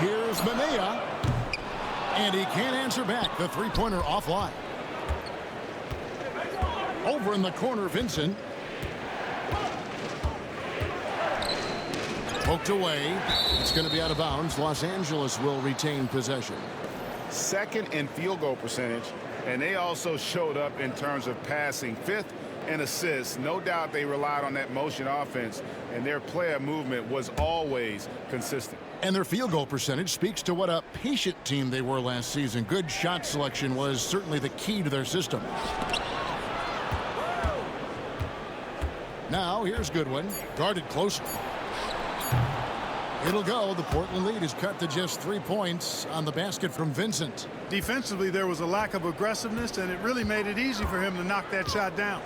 Here's Manea. And he can't answer back. The three-pointer offline. Over in the corner, Vincent. Poked away. It's going to be out of bounds. Los Angeles will retain possession. Second in field goal percentage, and they also showed up in terms of passing. Fifth in assists. No doubt they relied on that motion offense, and their player movement was always consistent. And their field goal percentage speaks to what a patient team they were last season. Good shot selection was certainly the key to their system. Now here's Goodwin, guarded closely. It'll go. The Portland lead is cut to just 3 points on the basket from Vincent. Defensively, there was a lack of aggressiveness, and it really made it easy for him to knock that shot down.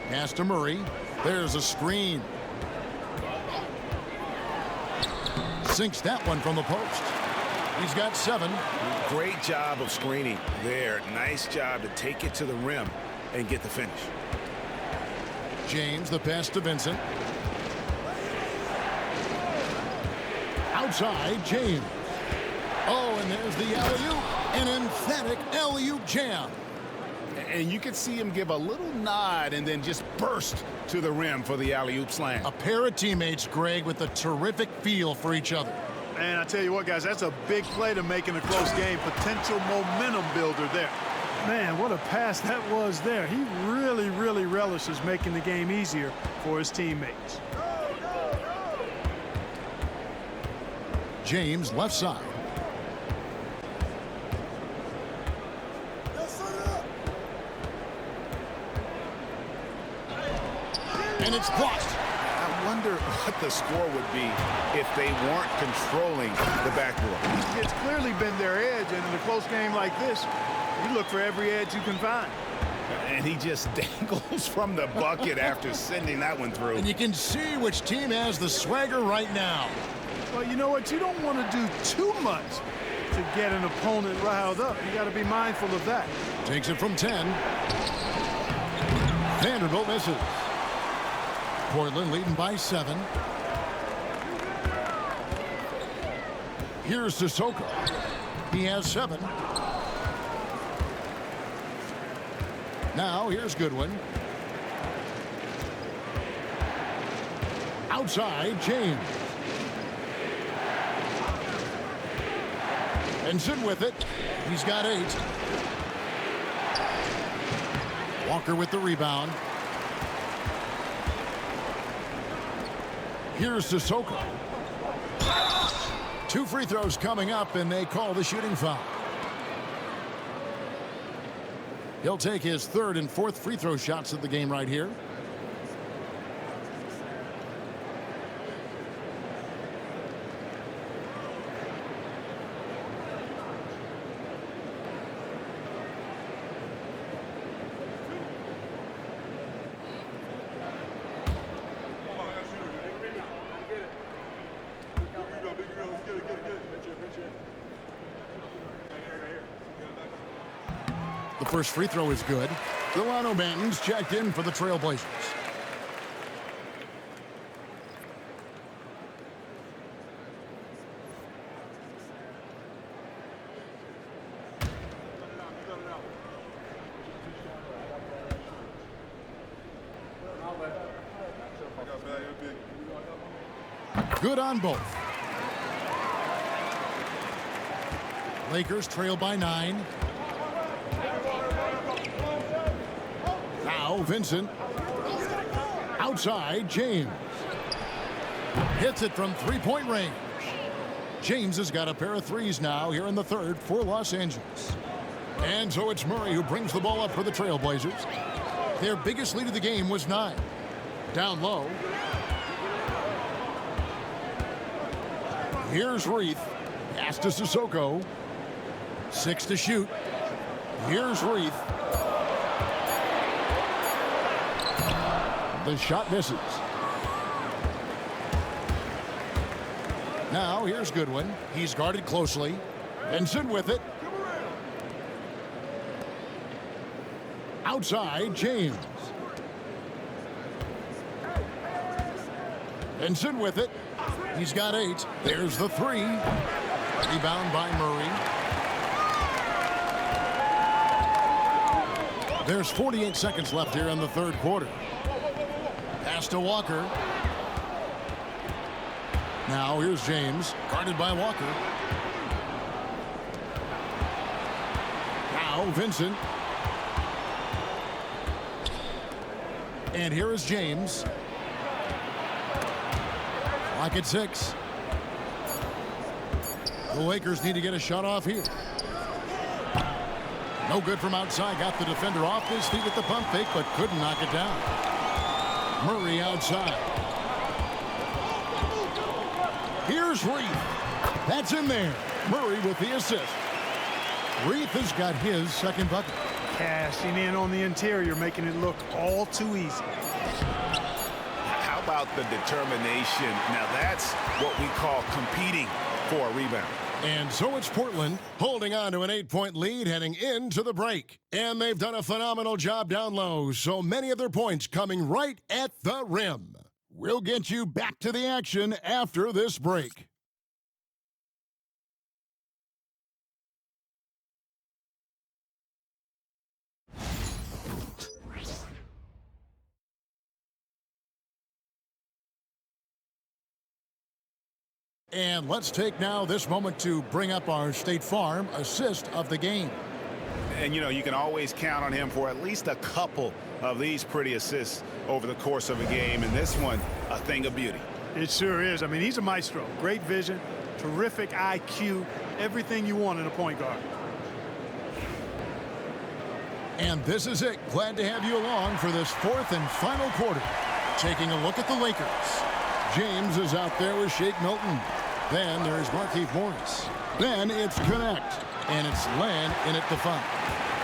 Pass to Murray. There's a screen. Sinks that one from the post. He's got 7. Great job of screening there. Nice job to take it to the rim and get the finish. James, the pass to Vincent. Outside, James. Oh, and there's the alley-oop. An emphatic alley-oop jam. And you could see him give a little nod and then just burst to the rim for the alley-oop slam. A pair of teammates, Greg, with a terrific feel for each other. And I tell you what, guys, that's a big play to make in a close game. Potential momentum builder there. Man, what a pass that was there. He really, really relishes making the game easier for his teammates. James, left side. And it's blocked. I wonder what the score would be if they weren't controlling the backboard. It's clearly been their edge, and in a close game like this, you look for every edge you can find. And he just dangles from the bucket after sending that one through. And you can see which team has the swagger right now. Well, you know what? You don't want to do too much to get an opponent riled up. You got to be mindful of that. Takes it from 10. Vanderbilt misses. Portland leading by 7. Here's Sissoko. He has 7. Now here's Goodwin. Outside, James. And Sid with it. He's got 8. Walker with the rebound. Here's Sissoko. 2 free throws coming up, and they call the shooting foul. He'll take his 3rd and 4th free throw shots of the game right here. The first free throw is good. Delano Banton's checked in for the Trailblazers. Good on both. Lakers trail by 9. Now Vincent. Outside, James. Hits it from 3-point range. James has got a pair of threes now here in the 3rd for Los Angeles. And so it's Murray who brings the ball up for the Trailblazers. Their biggest lead of the game was 9. Down low. Here's Reith. Pass to Sissoko. 6 to shoot. Here's Reith. The shot misses. Now here's Goodwin. He's guarded closely. Benson with it. Outside, James. Benson with it. He's got 8. There's the 3. Rebound by Murray. There's 48 seconds left here in the third quarter. Pass to Walker. Now here's James, guarded by Walker. Now Vincent. And here is James. Clock at 6. The Lakers need to get a shot off here. No good from outside. Got the defender off his feet with the pump fake, but couldn't knock it down. Murray outside. Here's Reith. That's in there. Murray with the assist. Reith has got his second bucket. Cashing in on the interior, making it look all too easy. How about the determination? Now that's what we call competing for a rebound. And so it's Portland holding on to an 8-point lead heading into the break. And they've done a phenomenal job down low, so many of their points coming right at the rim. We'll get you back to the action after this break. And let's take now this moment to bring up our State Farm assist of the game. And, you know, you can always count on him for at least a couple of these pretty assists over the course of a game. And this one, a thing of beauty. It sure is. I mean, he's a maestro. Great vision, terrific IQ, everything you want in a point guard. And this is it. Glad to have you along for this fourth and final quarter. Taking a look at the Lakers. James is out there with Shake Milton. Then there's Markieff Morris. Then it's Connect. And it's Len in at the 5.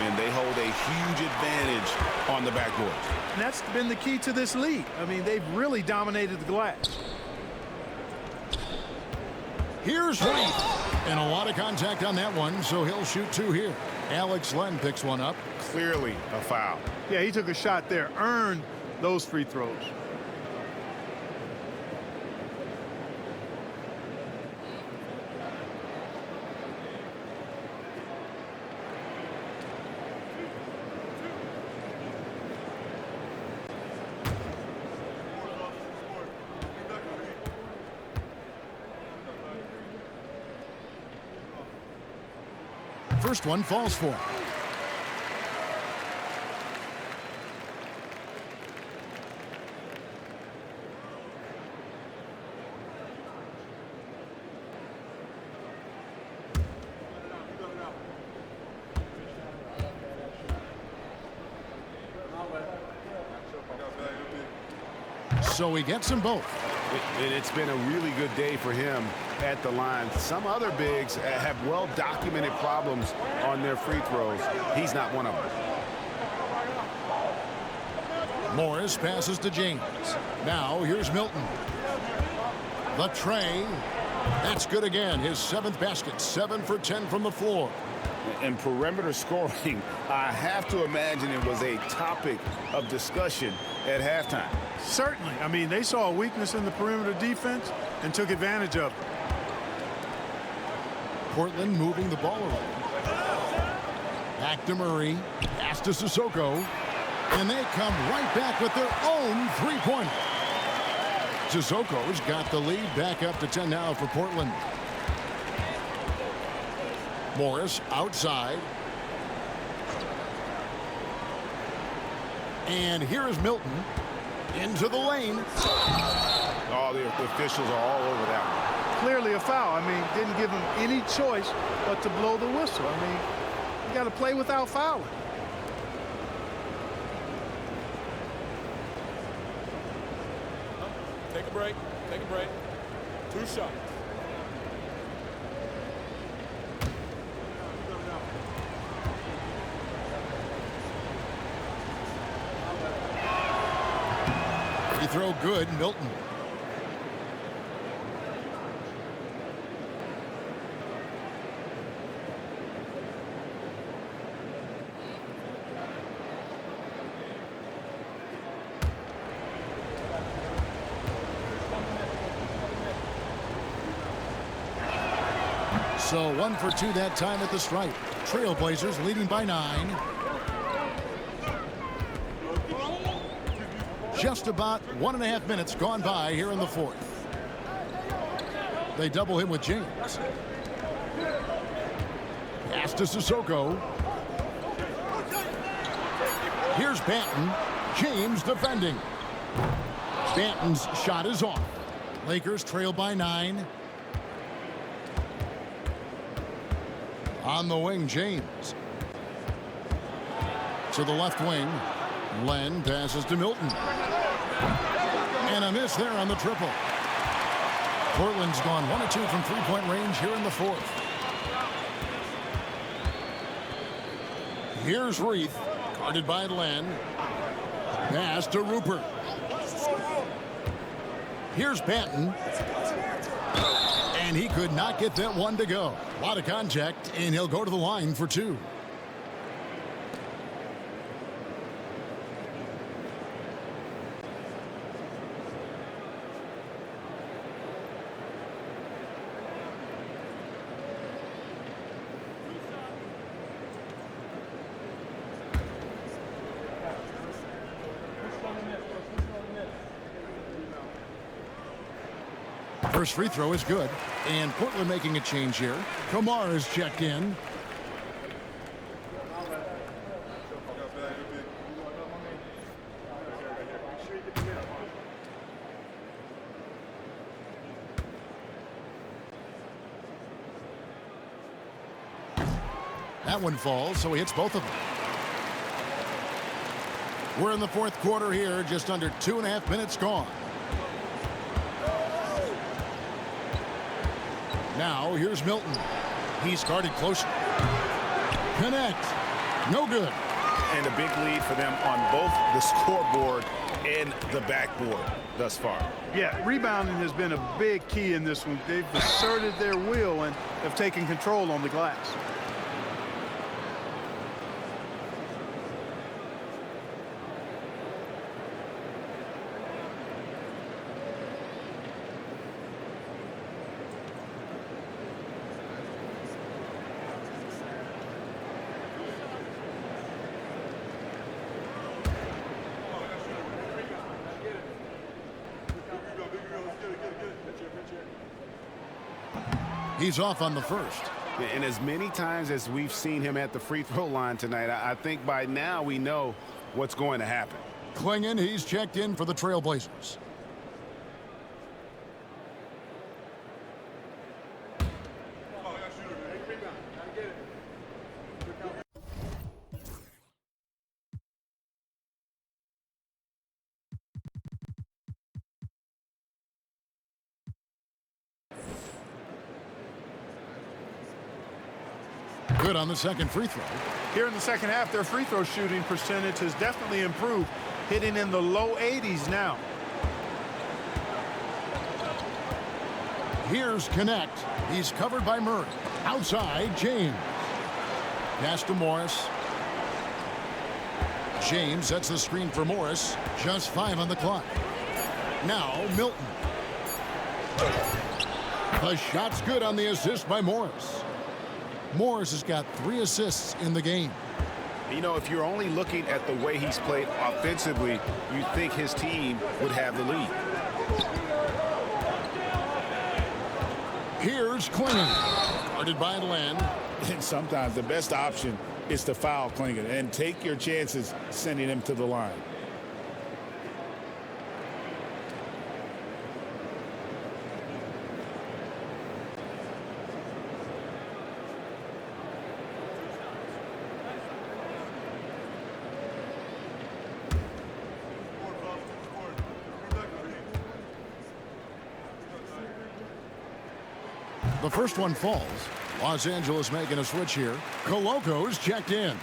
And they hold a huge advantage on the backboard. And that's been the key to this lead. I mean, they've really dominated the glass. Here's Reith. And a lot of contact on that one, so he'll shoot 2 here. Alex Len picks one up. Clearly a foul. Yeah, he took a shot there, earned those free throws. First one falls for. So he gets them both. It's been a really good day for him at the line. Some other bigs have well-documented problems on their free throws. He's not one of them. Morris passes to James. Now here's Milton. The tray. That's good again. His 7th basket. 7 for 10 from the floor. And perimeter scoring, I have to imagine it was a topic of discussion at halftime. Certainly. I mean, they saw a weakness in the perimeter defense and took advantage of it. Portland moving the ball around. Back to Murray. Pass to Sissoko. And they come right back with their own three-pointer. Sissoko's got the lead back up to 10 now for Portland. Morris outside. And here is Milton into the lane. Oh, the officials are all over that one. Clearly a foul. I mean, didn't give him any choice but to blow the whistle. I mean, you got to play without fouling. Take a break. Take a break. 2 shots. Free throw good, Milton. So 1 for 2 that time at the stripe. Trailblazers leading by 9. Just about 1.5 minutes gone by here in the fourth. They double him with James. Pass to Sissoko. Here's Banton. James defending. Banton's shot is off. Lakers trail by 9. On the wing, James. To the left wing. Len passes to Milton. And a miss there on the triple. Portland's gone 1 of 2 from three-point range here in the fourth. Here's Reith, guarded by Len. Pass to Rupert. Here's Banton. And he could not get that one to go. A lot of contact, and he'll go to the line for 2. First free throw is good, and Portland making a change here. Kamar is checked in. That one falls, so he hits both of them. We're in the fourth quarter here, just under 2.5 minutes gone. Now, here's Milton. He's guarded closer. Connect. No good. And a big lead for them on both the scoreboard and the backboard thus far. Yeah, rebounding has been a big key in this one. They've asserted their will and have taken control on the glass. He's off on the first. And as many times as we've seen him at the free throw line tonight, I think by now we know what's going to happen. Clingan, he's checked in for the Trailblazers. Good on the second free throw. Here in the second half, their free throw shooting percentage has definitely improved, hitting in the low 80s now. Here's Connect. He's covered by Murray. Outside, James. Pass to Morris. James sets the screen for Morris. Just 5 on the clock. Now, Milton. The shot's good on the assist by Morris. Morris has got 3 assists in the game. You know, if you're only looking at the way he's played offensively, you'd think his team would have the lead. Here's Clingan, guarded by Len. And sometimes the best option is to foul Clingan and take your chances sending him to the line. The first one falls. Los Angeles making a switch here. Koloko's checked in.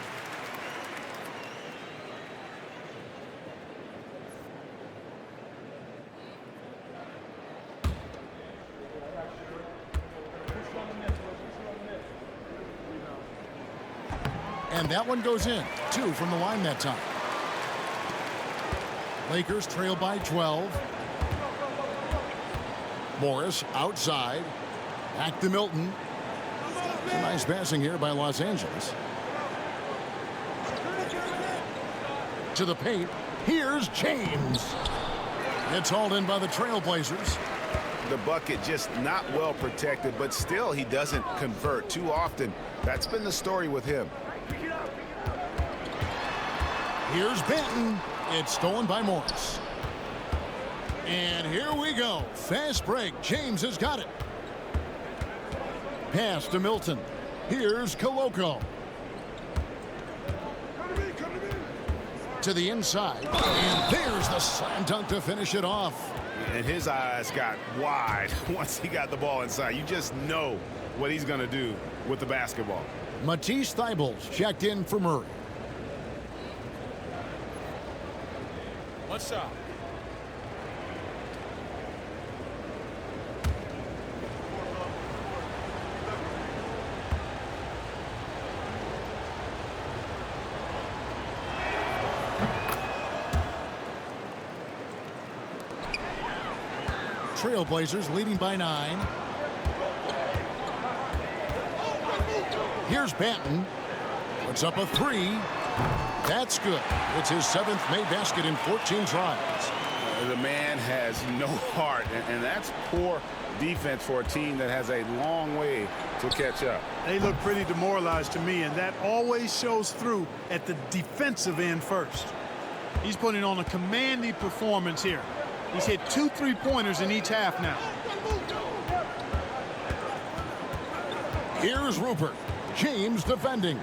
And that one goes in. 2 from the line that time. Lakers trail by 12. Morris outside. Back to Milton. Nice passing here by Los Angeles. To the paint. Here's James. It's hauled in by the Trailblazers. The bucket just not well protected, but still he doesn't convert too often. That's been the story with him. Here's Benton. It's stolen by Morris. And here we go. Fast break. James has got it. Pass to Milton. Here's Koloko. To the inside. And there's the slam dunk to finish it off. And his eyes got wide once he got the ball inside. You just know what he's going to do with the basketball. Matisse Thybulle checked in for Murray. One shot. Trailblazers leading by 9. Here's Banton. Puts up a 3. That's good. It's his 7th made basket in 14 tries. The man has no heart, and that's poor defense for a team that has a long way to catch up. They look pretty demoralized to me, and that always shows through at the defensive end first. He's putting on a commanding performance here. He's hit 2 3-pointers in each half now. Here's Rupert. James defending.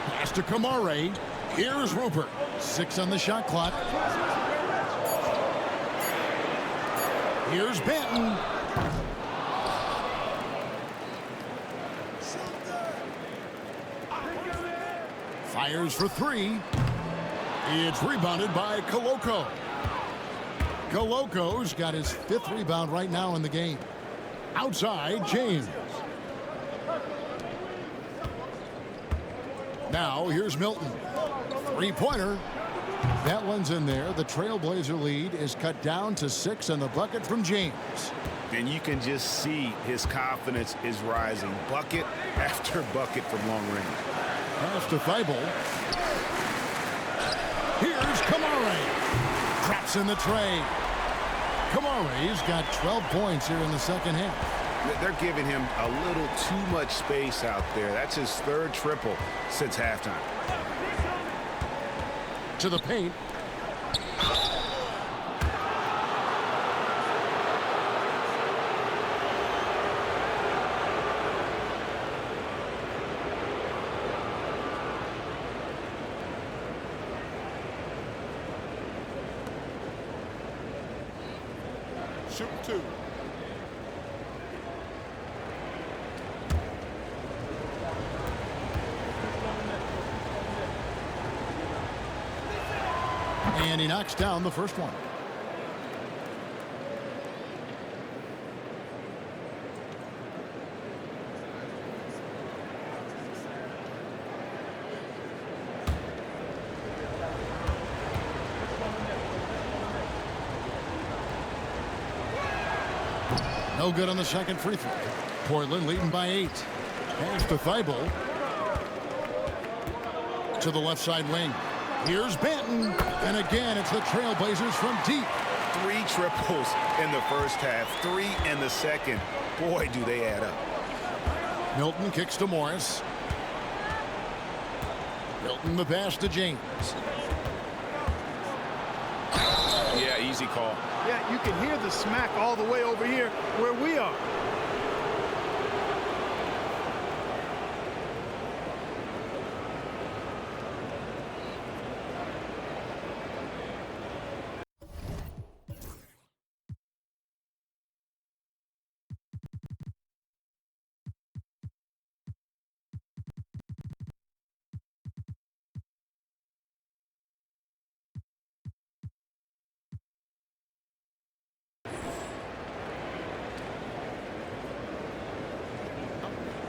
Pass to Kamare. Here's Rupert. 6 on the shot clock. Here's Benton. Fires for 3. It's rebounded by Koloko. Koloko's got his 5th rebound right now in the game. Outside, James. Now, here's Milton. 3-pointer. That one's in there. The Trailblazer lead is cut down to 6 on the bucket from James. And you can just see his confidence is rising. Bucket after bucket from long range. Pass to Thybulle. Here's Kamare. Traps in the tray. Kamare's got 12 points here in the second half. They're giving him a little too much space out there. That's his 3rd triple since halftime. To the paint. Shoot 2. And he knocks down the first one. No good on the second free throw. Portland leading by 8. Pass to Thybulle. To the left side wing. Here's Benton. And again, it's the Trailblazers from deep. 3 triples in the first half, 3 in the second. Boy, do they add up. Milton kicks to Morris. Milton the pass to James. Yeah, easy call. Yeah, you can hear the smack all the way over here where we are.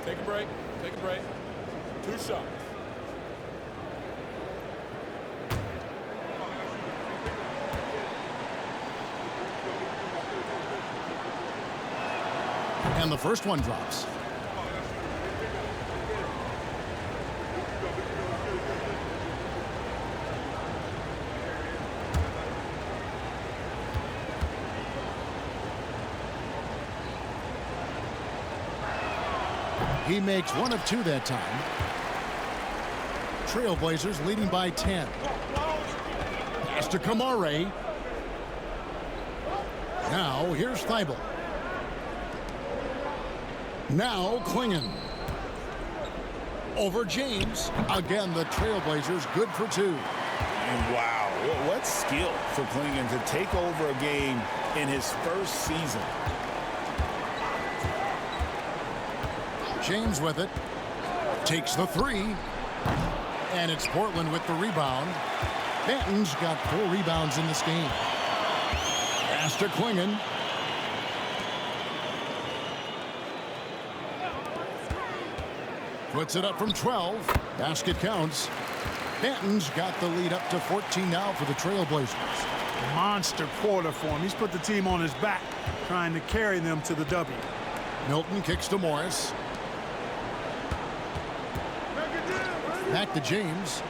Take a break. Take a break. 2 shots. And the first one drops. He makes one of two that time. Trailblazers leading by 10. Pass to 𝙬𝙬. Now here's 𝙭𝙬. Now 𝙭𝙬. Over James. Again, the Trailblazers good for two. And wow, what skill for 𝙭𝙬 to take over a game in his first season. James with it. Takes the three. And it's Portland with the rebound. Banton's got 4 rebounds in this game. Pass to 𝙭𝙬. Puts it up from 12. Basket counts. Banton's got the lead up to 14 now for the Trailblazers. Monster quarter for him. He's put the team on his back, trying to carry them to the W. Milton kicks to Morris. Back to James.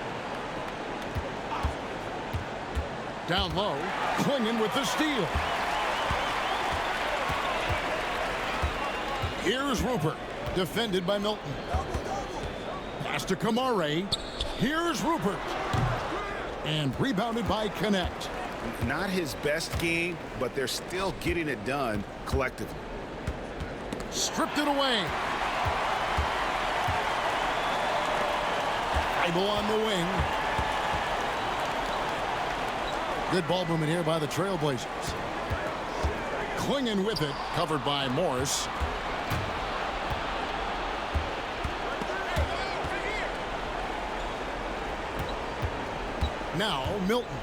Down low. 𝙭𝙬 with the steal. Here's Rupert. Defended by Milton. Pass to 𝙬𝙬. Here's Rupert. And rebounded by Connect. Not his best game, but they're still getting it done collectively. Stripped it away. 𝙭𝙬 on the wing. Good ball movement here by the Trailblazers. 𝙭𝙬 with it, covered by Morris. Now Milton.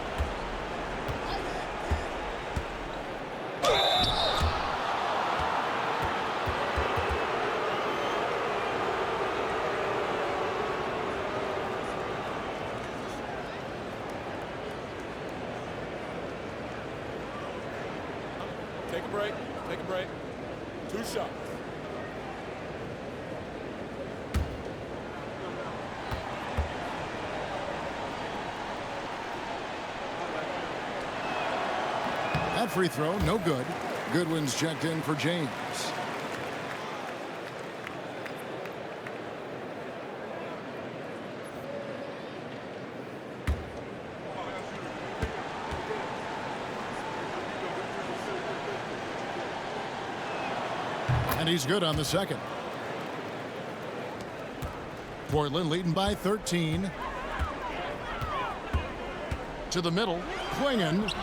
Take a break. Take a break. 2 shots. That free throw, no good. Goodwin's checked in for James. And he's good on the second. Portland leading by 13. To the middle, 𝙭𝙬.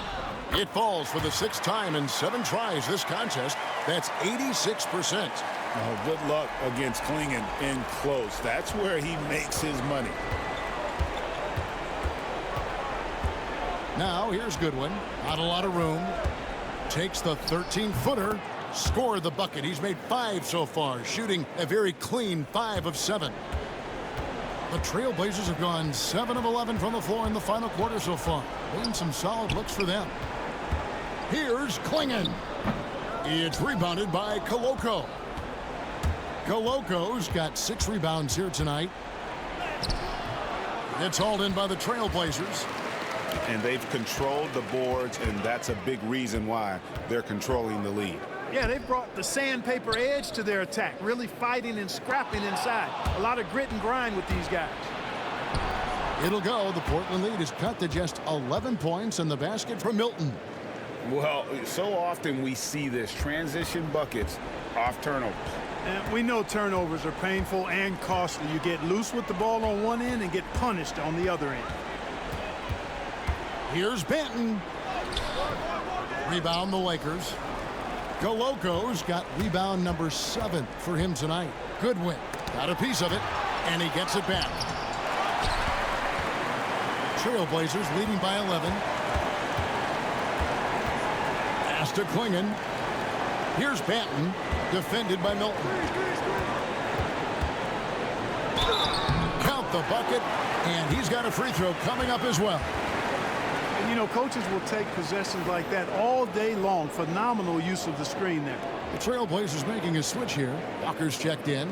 It falls for the 6th time in 7 tries this contest. That's 86%. Oh, good luck against 𝙭𝙬 in close. That's where he makes his money. Now here's Goodwin. Not a lot of room. Takes the 13-footer. Scored the bucket. He's made 5 so far, shooting a very clean 5 of 7. The Trailblazers have gone 7 of 11 from the floor in the final quarter so far. Been some solid looks for them. Here's 𝙭𝙬. It's rebounded by Koloko. Koloko's got 6 rebounds here tonight. It's hauled in by the Trailblazers. And they've controlled the boards, and that's a big reason why they're controlling the lead. Yeah, they brought the sandpaper edge to their attack, really fighting and scrapping inside. A lot of grit and grind with these guys. It'll go. The Portland lead is cut to just 11 points in the basket for Milton. Well, so often we see this transition buckets off turnovers. And we know turnovers are painful and costly. You get loose with the ball on one end and get punished on the other end. Here's Banton. Rebound the Lakers. Koloko's got rebound number 7 for him tonight. Goodwin got a piece of it, and he gets it back. Trailblazers leading by 11. Pass to 𝙭𝙬. Here's Banton, defended by Milton. Count the bucket, and he's got a free throw coming up as well. And, you know, coaches will take possessions like that all day long. Phenomenal use of the screen there. The Trailblazers making a switch here. Walker's checked in.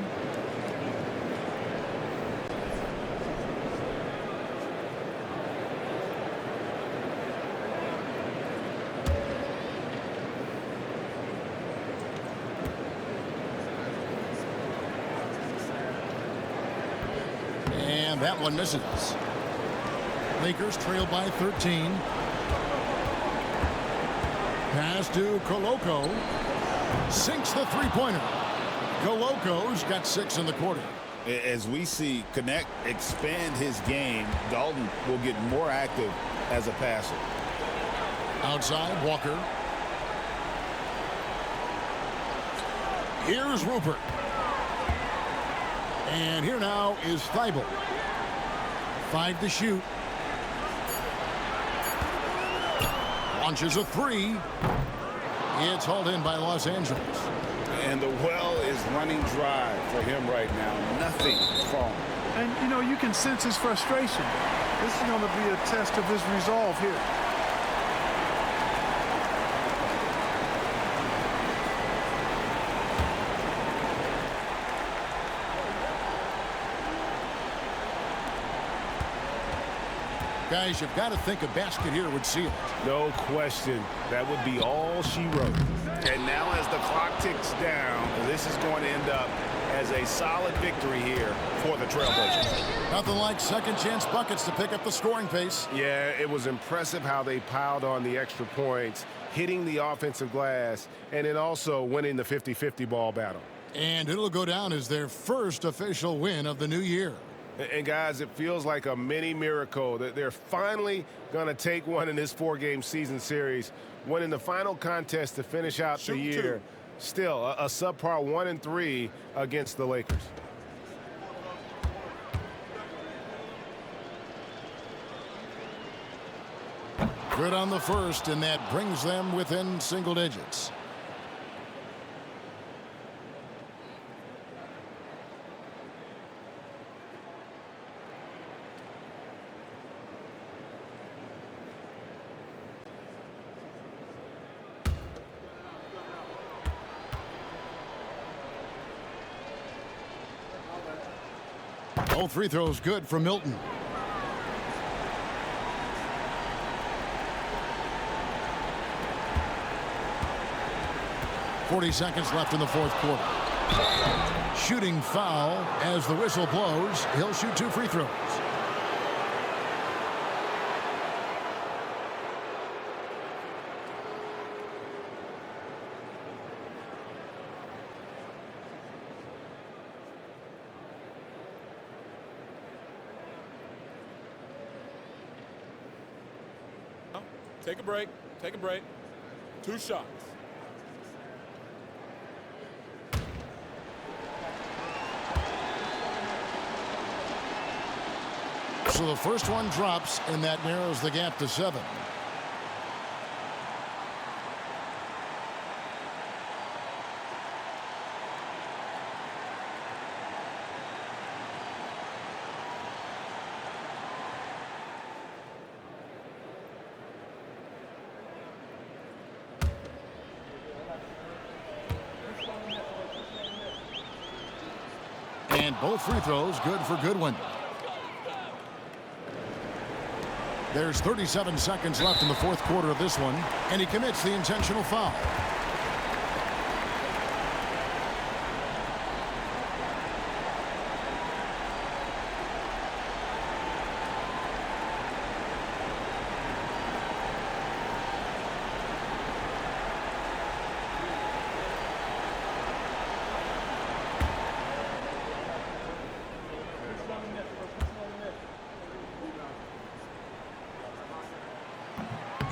And that one misses. Lakers trail by 13. Pass to Koloko. Sinks the three-pointer. Koloko's got 6 in the quarter. As we see Connect expand his game, Dalton will get more active as a passer. Outside, Walker. Here's Rupert. And here now is Thybulle. 5 to shoot. Launches a 3. It's hauled in by Los Angeles. And the well is running dry for him right now. Nothing falling. And, you know, you can sense his frustration. This is going to be a test of his resolve here. Guys, you've got to think a basket here would seal it. No question. That would be all she wrote. And now as the clock ticks down, this is going to end up as a solid victory here for the Trailblazers. Nothing like second chance buckets to pick up the scoring pace. Yeah, it was impressive how they piled on the extra points, hitting the offensive glass, and then also winning the 50-50 ball battle. And it'll go down as their first official win of the new year. And guys, it feels like a mini miracle that they're finally going to take one in this 4-game season series, winning the final contest to finish out the year. Still, a subpar 1-3 against the Lakers. Good on the first, and that brings them within single digits. Both free throws good for Milton. .40 seconds left in the fourth quarter. Shooting foul as the whistle blows. He'll shoot 2 free throws. Take a break. Take a break. 2 shots. So the first one drops, and that narrows the gap to 7. And both free throws good for Goodwin. There's 37 seconds left in the fourth quarter of this one, and he commits the intentional foul.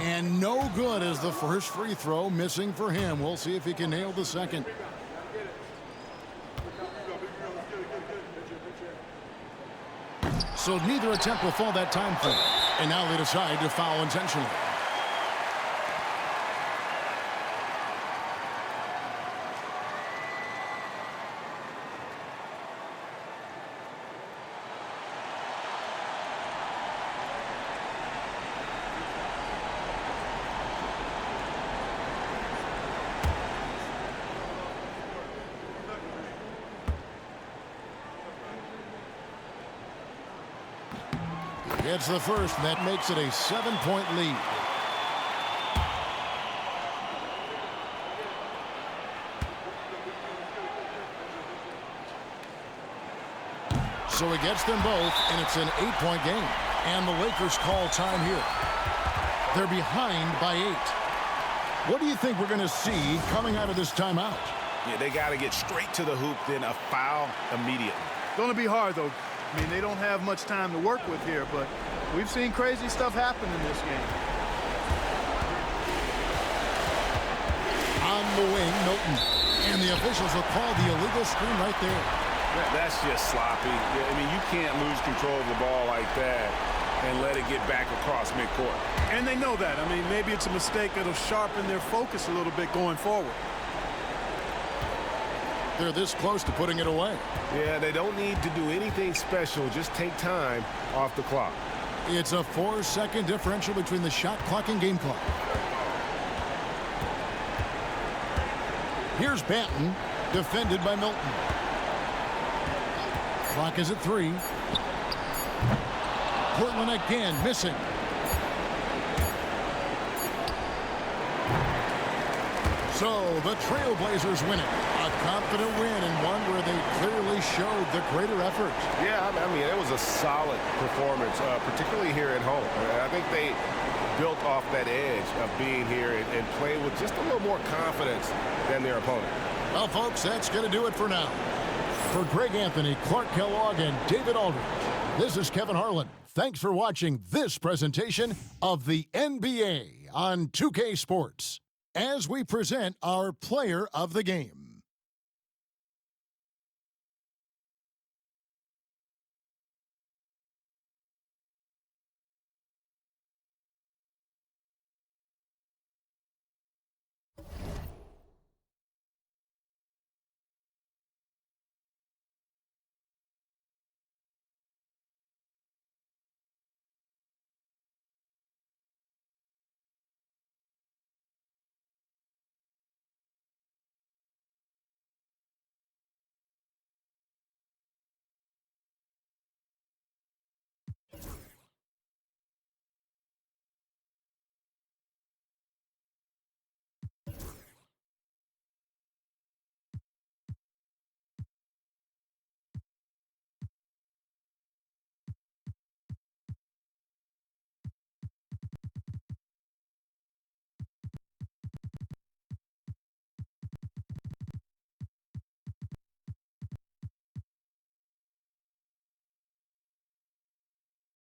And no good as the first free throw missing for him. We'll see if he can nail the second. So neither attempt will fall that time frame. And now they decide to foul intentionally. It's the first, and that makes it a 7-point lead. So he gets them both, and it's an 8-point game. And the Lakers call time here. They're behind by 8. What do you think we're going to see coming out of this timeout? Yeah, they got to get straight to the hoop, then a foul immediately. Going to be hard, though. I mean, they don't have much time to work with here, but we've seen crazy stuff happen in this game. On the wing, Milton. And the officials will call the illegal screen right there. That's just sloppy. I mean, you can't lose control of the ball like that and let it get back across midcourt. And they know that. I mean, maybe it's a mistake that'll sharpen their focus a little bit going forward. They're this close to putting it away. Yeah, they don't need to do anything special. Just take time off the clock. It's a 4-second differential between the shot clock and game clock. Here's Banton, defended by Milton. Clock is at 3. Portland again missing. So the Trailblazers win it. A confident win and one where they clearly showed the greater effort. Yeah, I mean, it was a solid performance, particularly here at home. I think they built off that edge of being here and played with just a little more confidence than their opponent. Well, folks, that's going to do it for now. For Greg Anthony, Clark Kellogg, and David Aldridge, this is Kevin Harlan. Thanks for watching this presentation of the NBA on 2K Sports as we present our player of the game.